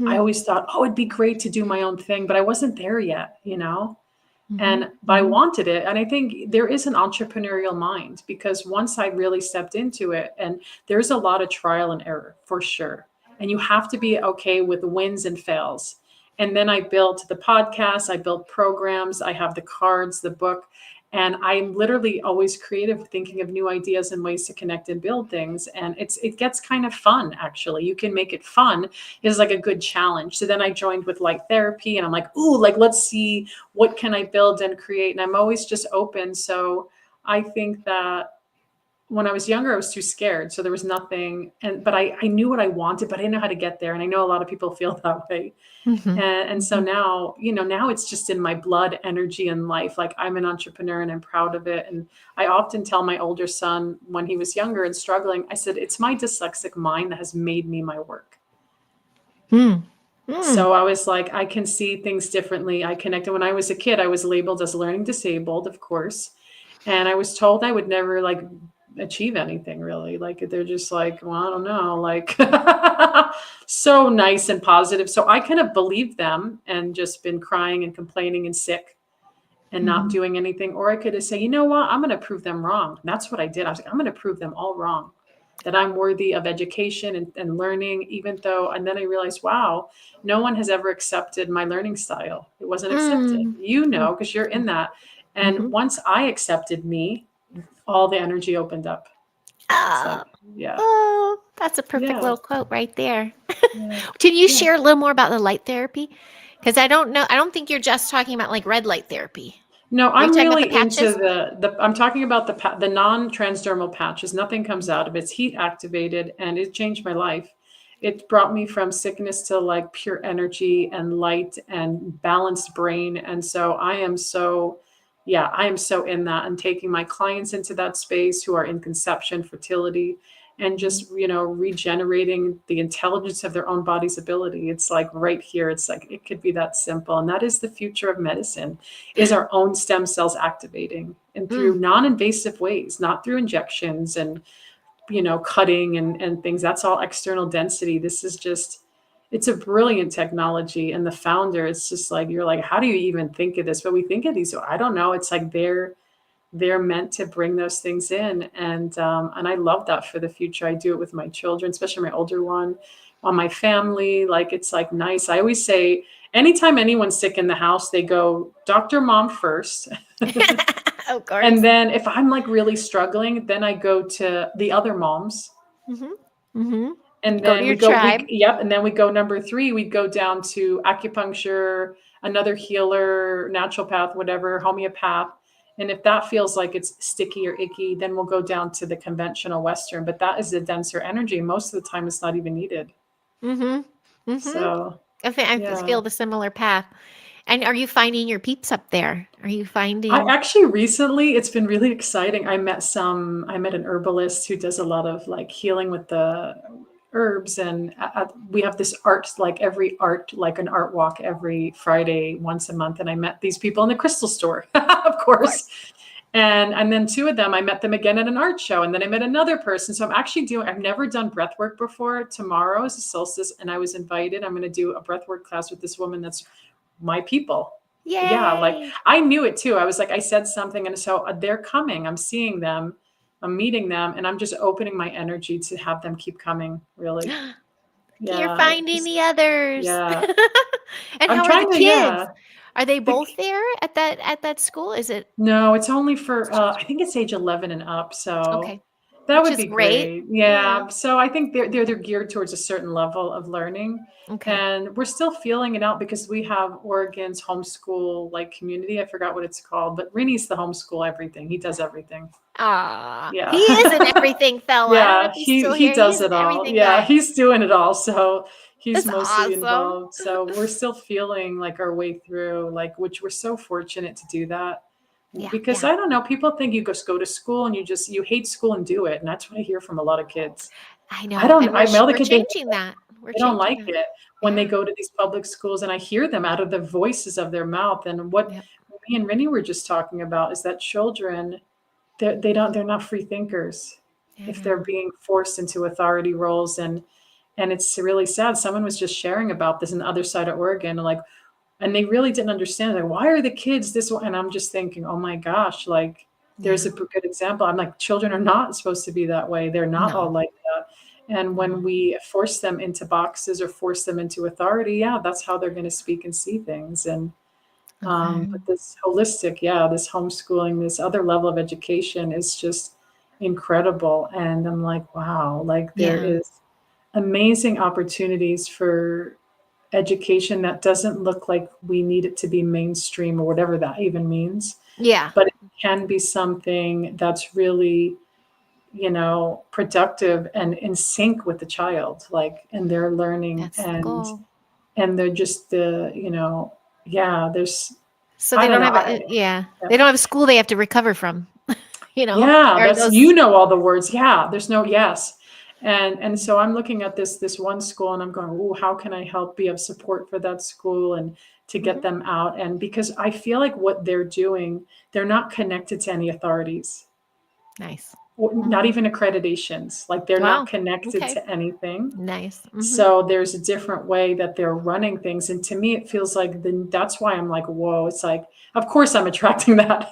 I always thought, oh, it'd be great to do my own thing, but I wasn't there yet, but I wanted it. And I think there is an entrepreneurial mind, because once I really stepped into it, and there's a lot of trial and error for sure. And you have to be okay with wins and fails. And then I built the podcast, I built programs, I have the cards, the book, and I'm literally always creative, thinking of new ideas and ways to connect and build things. And it gets kind of fun, actually. You can make it fun is like a good challenge. So then I joined with light therapy, and I'm like, ooh, like, let's see, what can I build and create? And I'm always just open. So I think that when I was younger, I was too scared. So there was nothing, but I knew what I wanted, but I didn't know how to get there. And I know a lot of people feel that way. Mhm. And so now, now it's just in my blood, energy, and life. Like I'm an entrepreneur and I'm proud of it. And I often tell my older son when he was younger and struggling, I said, it's my dyslexic mind that has made me my work. Mm. Mm. So I was like, I can see things differently. I connected. When I was a kid, I was labeled as learning disabled, of course. And I was told I would never like achieve anything really. Like they're just like, well, I don't know, like so nice and positive. So I kind of believed them and just been crying and complaining and sick and not doing anything. Or I could have said, you know what, I'm going to prove them wrong. And that's what I did. I was like, I'm going to prove them all wrong, that I'm worthy of education and learning, even though, and then I realized, wow, no one has ever accepted my learning style. It wasn't accepted, Mm. because you're in that. And Mhm. once I accepted me, all the energy opened up. It's like, Ah. yeah, Oh, that's a perfect yeah, little quote right there. yeah, Can you yeah. share a little more about the light therapy? Because I don't know. I don't think you're just talking about like red light therapy. No, Are you I'm talking about the really into patches? I'm talking about the non-transdermal patches. Nothing comes out of it. It's heat activated and it changed my life. It brought me from sickness to like pure energy and light and balanced brain. And so I am so in that and taking my clients into that space who are in conception, fertility, and just, regenerating the intelligence of their own body's ability. It's like right here. It's like, it could be that simple. And that is the future of medicine, is our own stem cells activating, and through Mm. non-invasive ways, not through injections and, cutting and things. That's all external density. This is just, it's a brilliant technology. And the founder, it's just like, you're like, how do you even think of this? But we think of these, I don't know. It's like they're meant to bring those things in. And I love that for the future. I do it with my children, especially my older one, on my family. Like, it's like nice. I always say, anytime anyone's sick in the house, they go Dr. Mom first. Of course. And then if I'm like really struggling, then I go to the other moms. Mhm. Mhm. And Go to then your tribe. and then we go number 3, we go down to acupuncture, another healer, naturopath, whatever, homeopath. And if that feels like it's sticky or icky, then we'll go down to the conventional Western, but that is a denser energy. Most of the time it's not even needed. Mhm. Mhm. So, I yeah. feel the similar path. And are you finding your peeps up there? Are you I finding? actually recently, it's been really exciting. I met an herbalist who does a lot of like healing with the herbs. And we have this art, like an art walk every Friday, once a month. And I met these people in the crystal store, of Of course. course. And then 2 of them, I met them again at an art show. And then I met another person. So I've never done breath work before. Tomorrow is the solstice. And I was invited. I'm going to do a breath work class with this woman that's my people. Yeah, like Yay. I knew it too. I was like, I said something, and so they're coming. I'm seeing them, I'm meeting them, and I'm just opening my energy to have them keep coming. Really, You're yeah, finding the others. yeah. And I'm how are the trying to, kids? yeah. Are they The, both there at that school? Is it no, it's only for I think it's age 11 and up. So okay? that Which would is be great. great. Yeah. Yeah. So I think they're geared towards a certain level of learning. Okay. And we're still feeling it out because we have Oregon's homeschool like community. I forgot what it's called, but Rene's the homeschool everything. He does everything. Ah, he Yeah. is an everything fella. I don't know Yeah, if he's still he here. He does is it an all. everything Yeah, guy. he's doing it all. So he's That's mostly awesome. involved. So we're still feeling like our way through, like, which we're so fortunate to do that. Yeah, Because yeah. I don't know, people think you just go to school and you hate school and do it. And that's what I hear from a lot of kids. I I know. don't, And I my other we're kid, changing that. We're they don't changing like that. it when they Yeah. go to these public schools, and I hear them out of the voices of their mouth. And what Yep. me and Rene were just talking about is that children, they're not free thinkers I if they're know. being forced into authority roles. And it's really sad. Someone was just sharing about this in the other side of Oregon, and they really didn't understand, like, why are the kids this way? And I'm just thinking, oh my gosh, like, there's Yeah. a good example. I'm like, children are not supposed to be that way. They're not all No. like that. And when No. we force them into boxes or force them into authority, yeah, that's how they're going to speak and see things. And Okay. but this holistic, yeah, this homeschooling, this other level of education is just incredible. And I'm like, wow, like there Yeah. is amazing opportunities for education that doesn't look like we need it to be mainstream or whatever that even means, Yeah. but it can be something that's really productive and in sync with the child, like, and they're learning, That's the goal. and they're just yeah, there's, So I they don't don't know. have they don't have a school they have to recover from. Yeah, Or that's, those. all the words. Yeah, there's no yes. And so I'm looking at this one school and I'm going, oh, how can I help be of support for that school and to get Mhm. them out? And because I feel like what they're doing, they're not connected to any authorities, Nice. not even accreditations. Like, they're not Wow. connected Okay. to anything. Nice. So there's a different way that they're running things. And to me, it feels like that's why I'm like, whoa, it's like, of course I'm attracting that.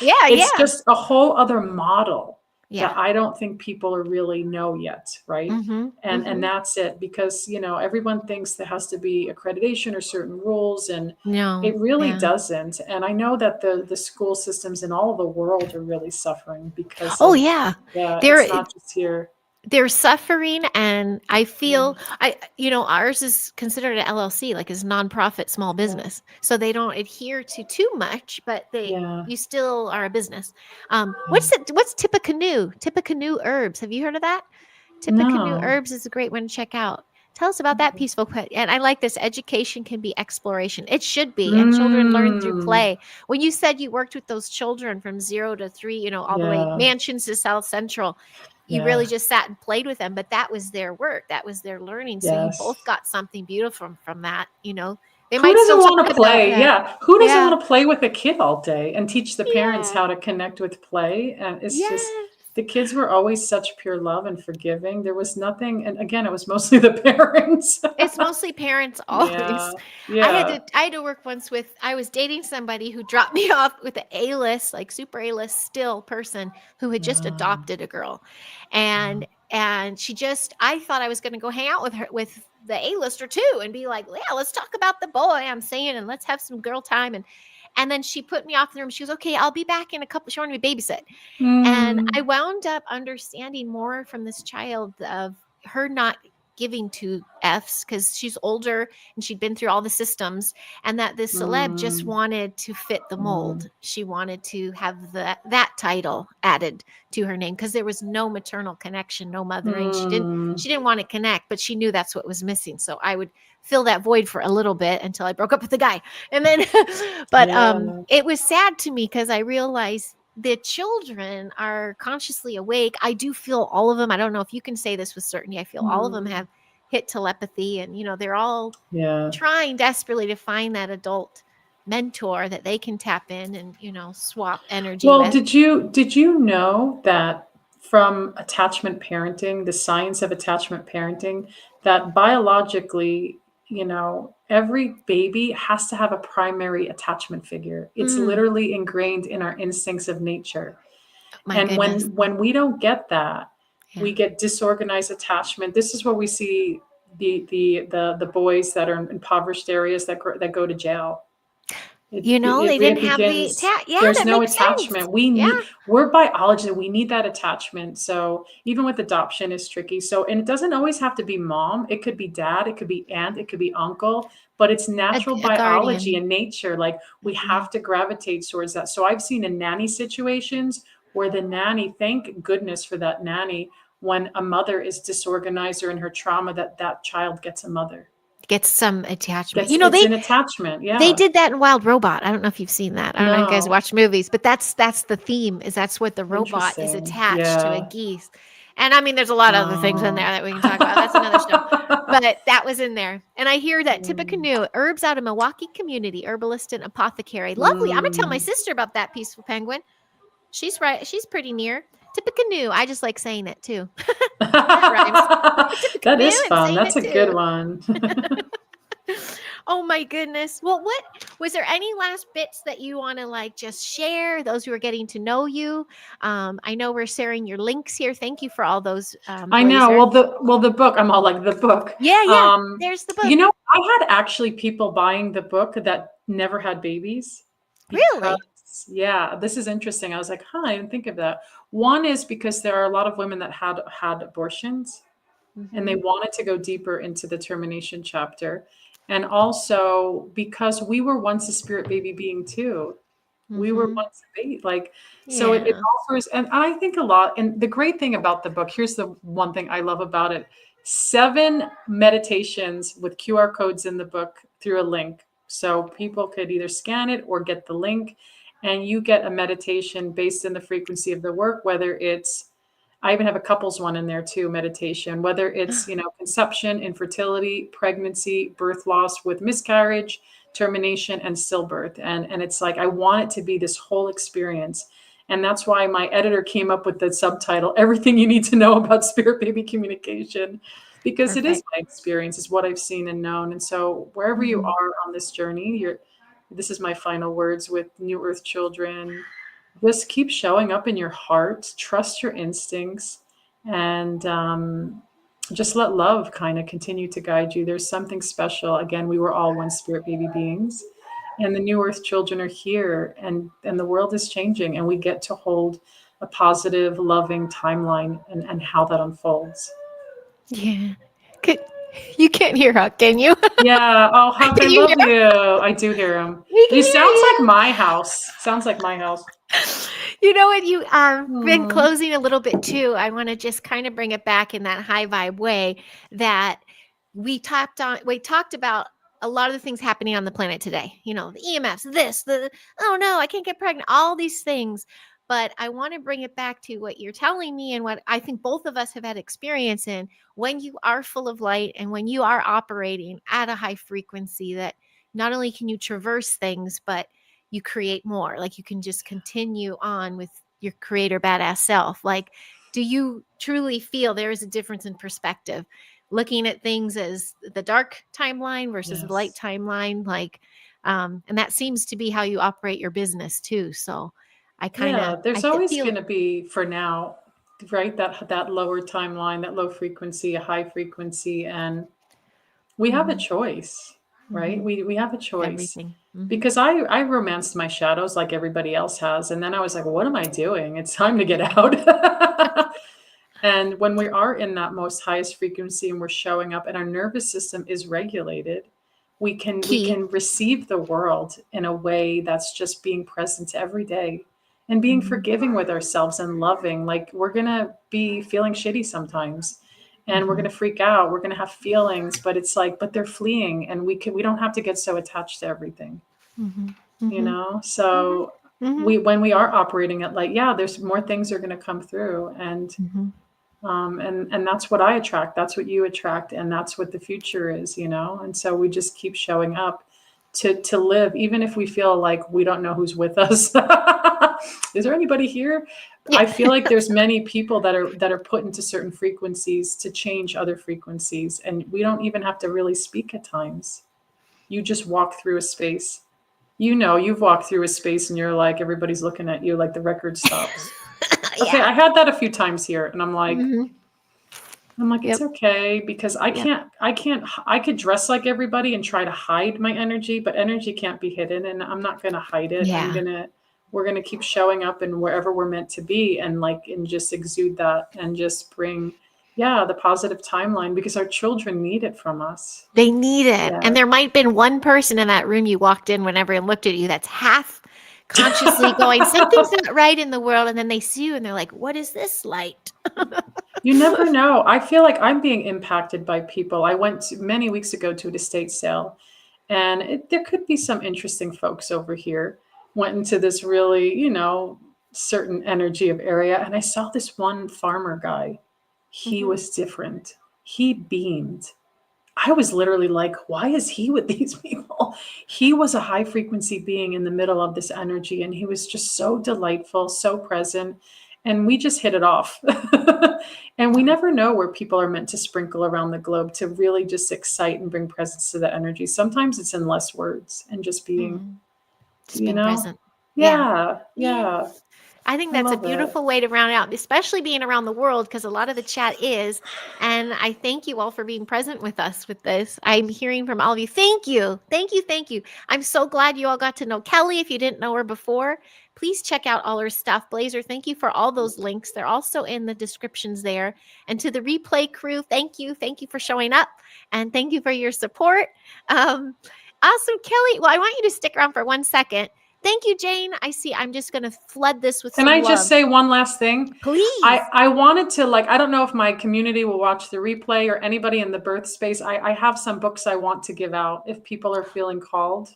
Yeah, It's yeah. just a whole other model Yeah. that I don't think people are really know yet. Right. And that's it, because, everyone thinks there has to be accreditation or certain rules, and No. it really Yeah. doesn't. And I know that the school systems in all the world are really suffering because Oh of, yeah. yeah, They're it's not just here. they're suffering, and I Yeah. feel ours is considered an LLC, like is nonprofit small Yeah. business. So they don't adhere to too much, but Yeah. you still are a business. Yeah. What's Tippecanoe? Tippecanoe herbs. Have you heard of that? Tippecanoe No. herbs is a great one to check out. Tell us about that peaceful pet. And I like this. Education can be exploration. It should be. And children learn through Mm, play. When you said you worked with those children from 0 to 3, all the way yeah, mansions to South Central, you yeah, really just sat and played with them. But that was their work. That was their learning. So you yes. both got something beautiful from that. They Who might still doesn't talk want to about play? that. Yeah, who doesn't Yeah. want to play with a kid all day and teach the parents Yeah. how to connect with play? And it's just, Yes. the kids were always such pure love and forgiving. There was nothing, and again, it was mostly the parents. It's mostly parents Yeah, always. yeah. I had to work once with I was dating somebody who dropped me off with an A-list, like super A-list still person who had just Um, adopted a girl. um, And she just I thought I was going to go hang out with her with the A-lister too and be like, "Yeah, let's talk about the boy I'm seeing and let's have some girl time." And then she put me off the room. She goes, "Okay, I'll be back in a couple." She wanted me to babysit. And I mm, wound up understanding more from this child of her not giving two F's because she's older and she'd been through all the systems, and that this celeb just mm, wanted to fit the mm, mold. She wanted to have that title added to her name because there was no maternal connection, no mothering. mm, She didn't want to connect, but she knew that's what was missing. So I would fill that void for a little bit until I broke up with the guy. And then but yeah. it was sad to me because I realized the children are consciously awake. I do feel all of them. I don't know if you can say this with certainty. I feel all of them Mm, have hit telepathy, and they're all yeah. trying desperately to find that adult mentor that they can tap in and swap energy Well, with. did you know that from attachment parenting, the science of attachment parenting, that biologically, every baby has to have a primary attachment figure. It's Mm, literally ingrained in our instincts of nature. my And goodness. when we don't get that, Yeah. we get disorganized attachment. This is where we see the boys that are in impoverished areas that go to jail. They It didn't have the begins, yeah, there's that no makes sense. attachment. Yeah. We're biology, we need that attachment. So even with adoption is tricky. So, and it doesn't always have to be mom. It could be dad, it could be aunt, it could be uncle, but it's natural A biology guardian. and nature. Like, we Mhm. have to gravitate towards that. So I've seen in nanny situations where the nanny, thank goodness for that nanny, when a mother is disorganized or in her trauma, that child gets a mother. Get some attachment. It's an attachment. They Yeah. did that in Wild Robot. I don't know if you've seen that. I don't know if you guys No. watch movies, but that's the theme. Is that's what the robot is Interesting. attached to a Yeah. geese. And I mean, there's a lot of other things in there Oh. that we can talk about. That's another show. But that was in there. And I hear that Mm, Tippecanoe, herbs out of Milwaukee community, herbalist and apothecary. Lovely. I'm gonna tell my mm. sister about that peaceful penguin. She's right. She's pretty near. Tippecanoe. I just like saying it too. That rhymes. That is Tippecanoe and fun. saying That's it a good too. one. Oh my goodness. Well, what was there any last bits that you want to like just share? Those who are getting to know you. I know we're sharing your links here. Thank you for all those I know. blazers. Well, the book, I'm all like, the book. Yeah, yeah. There's the book. I had actually people buying the book that never had babies because, Really? yeah, this is interesting. I was like, I didn't think of that. One is because there are a lot of women that had abortions, and they Hmm. wanted to go deeper into the termination chapter. And also because we were once a spirit baby being too. We were Mhm. once a bait. Like, so it Yeah. offers, and I think a lot, and the great thing about the book, here's the one thing I love about it: 7 meditations with QR codes in the book through a link. So people could either scan it or get the link, and you get a meditation based in the frequency of the work, whether it's, I even have a couples one in there too, meditation, whether it's, conception, infertility, pregnancy, birth loss with miscarriage, termination, and stillbirth. And it's like, I want it to be this whole experience. And that's why my editor came up with the subtitle, Everything You Need to Know About Spirit Baby Communication, because it is Perfect. my experience, it's what I've seen and known. And so wherever you Mhm. are on this journey, this is my final words with New Earth children. Just keep showing up in your heart, trust your instincts, and just let love kind of continue to guide you. There's something special. Again, we were all one spirit baby beings, and the New Earth children are here, and the world is changing, and we get to hold a positive, loving timeline and how that unfolds. Yeah. Could, you can't hear Huck, can you? Yeah. Oh, Huck, I Can you love hear? you. I do hear him. We can You hear sounds like you. my house. Sounds like my house. You know what? You been Hmm. closing a little bit too. I want to just kind of bring it back in that high vibe way that we talked about a lot of the things happening on the planet today. You know, the EMFs, this, the oh no, I can't get pregnant, all these things. But I want to bring it back to what you're telling me and what I think both of us have had experience in when you are full of light and when you are operating at a high frequency that not only can you traverse things, but you create more. Like you can just continue on with your creator badass self. Like, do you truly feel there is a difference in perspective? Looking at things as the dark timeline versus the light Yes. timeline, like, and that seems to be how you operate your business too. So, Yeah, I there's always feel. going to be, for now, right, that lower timeline, that low frequency, a high frequency, and we have a Mhm, choice, right? mhm, We have a choice. everything. Mhm, Because I romanced my shadows like everybody else has, and then I was like, what am I doing? It's time to get out. And when we are in that most highest frequency and we're showing up and our nervous system is regulated, we key. can receive the world in a way that's just being present every day and being Mhm, forgiving with ourselves and loving. Like, we're gonna be feeling shitty sometimes, and we're mhm, gonna freak out, we're gonna have feelings, but it's like, but they're fleeing, and we don't have to get so attached to everything, mhm, you mhm, know? mhm, So mhm, when we are operating at light, yeah, there's more things are going to come through, mhm, and that's what I attract, that's what you attract, and that's what the future is, and so we just keep showing up to live, even if we feel like we don't know who's with us. Is there anybody here? yeah. I feel like there's many people that are put into certain frequencies to change other frequencies, and we don't even have to really speak at times. You just walk through a space. You've walked through a space and you're like, everybody's looking at you, like the record stops. Okay, Yeah. I had that a few times here, and Mhm, it's yep. okay, because Yep. I could dress like everybody and try to hide my energy, but energy can't be hidden, and I'm not gonna hide it. Yeah. We're gonna keep showing up and wherever we're meant to be, and just exude that and just bring, yeah, the positive timeline, because our children need it from us. They need it. Yeah. And there might have been one person in that room you walked in when everyone looked at you that's half consciously going, something's not right in the world. And then they see you and they're like, what is this light? You never know. I feel like I'm being impacted by people. I went many weeks ago to an estate sale, and there could be some interesting folks over here. Went into this really, certain energy of area, and I saw this one farmer guy. He Mhm, was different. He beamed. I was literally like, why is he with these people? He was a high frequency being in the middle of this energy, and he was just so delightful, so present. And we just hit it off. And we never know where people are meant to sprinkle around the globe to really just excite and bring presence to the energy. Sometimes it's in less words and just being, mhm. Just being present. Yeah. yeah, Yeah. yeah. I think I that's a love it. beautiful way to round out, especially being around the world, because a lot of the chat is. And I thank you all for being present with us with this. I'm hearing from all of you. Thank you. Thank you. Thank you. I'm so glad you all got to know Kelly. If you didn't know her before, please check out all her stuff. Blazer, thank you for all those links. They're also in the descriptions there. And to the replay crew, thank you. Thank you for showing up. And thank you for your support. Awesome, Kelly. Well, I want you to stick around for 1 second. Thank you, Jane. I see. I'm just going to flood this with Can some I love. just say one last thing? Please. I wanted to, like, I don't know if my community will watch the replay or anybody in the birth space. I have some books I want to give out if people are feeling called.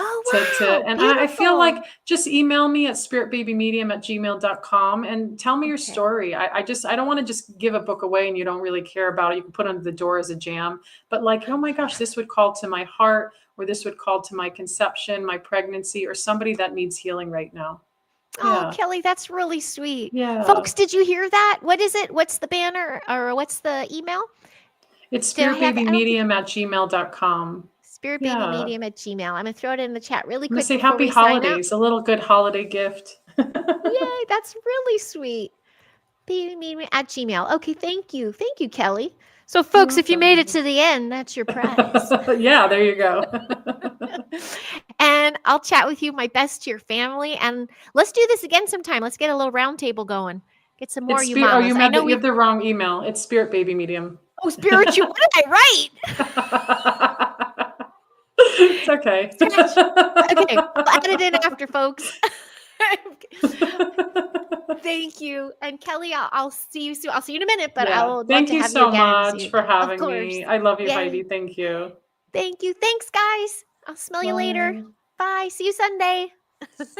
Oh, And wow. I feel like Beautiful. just email me at spiritbabymedium@gmail.com and tell me your Okay. story. I don't want to just give a book away and you don't really care about it. You can put it under the door as a jam, but like, oh my gosh, this would call to my heart, or this would call to my conception, my pregnancy, or somebody that needs healing right now. Oh, Yeah. Kelly, that's really sweet. Yeah. Folks, did you hear that? What is it? What's the banner or what's the email? It's Did I have it? I don't think- spiritbabymedium@gmail.com. spiritbabymedium@gmail. I'm going to throw it in the chat really I'm gonna quick say before happy we sign out. holidays, a little good holiday gift. Yay, that's really sweet. babymedium@gmail. Okay, thank you. Thank you, Kelly. So, folks, if you made it to the end, that's your prize. Yeah, there you go. And I'll chat with you, my best to your family. And let's do this again sometime. Let's get a little round table going. Get some more you mamas. You I know you have the wrong email. It's spiritbabymedium. Oh, spiritual. What did I write? It's okay. Okay, I'll add it in after, folks. Thank you. And Kelly, I'll see you soon. I'll see you in a minute, but Yeah. I'll love Thank to you have so you again. much for having Of me. course. I love you, Yay. Heidi. Thank you. Thank you. Thanks, guys. I'll smell you later. Bye. Bye. See you Sunday.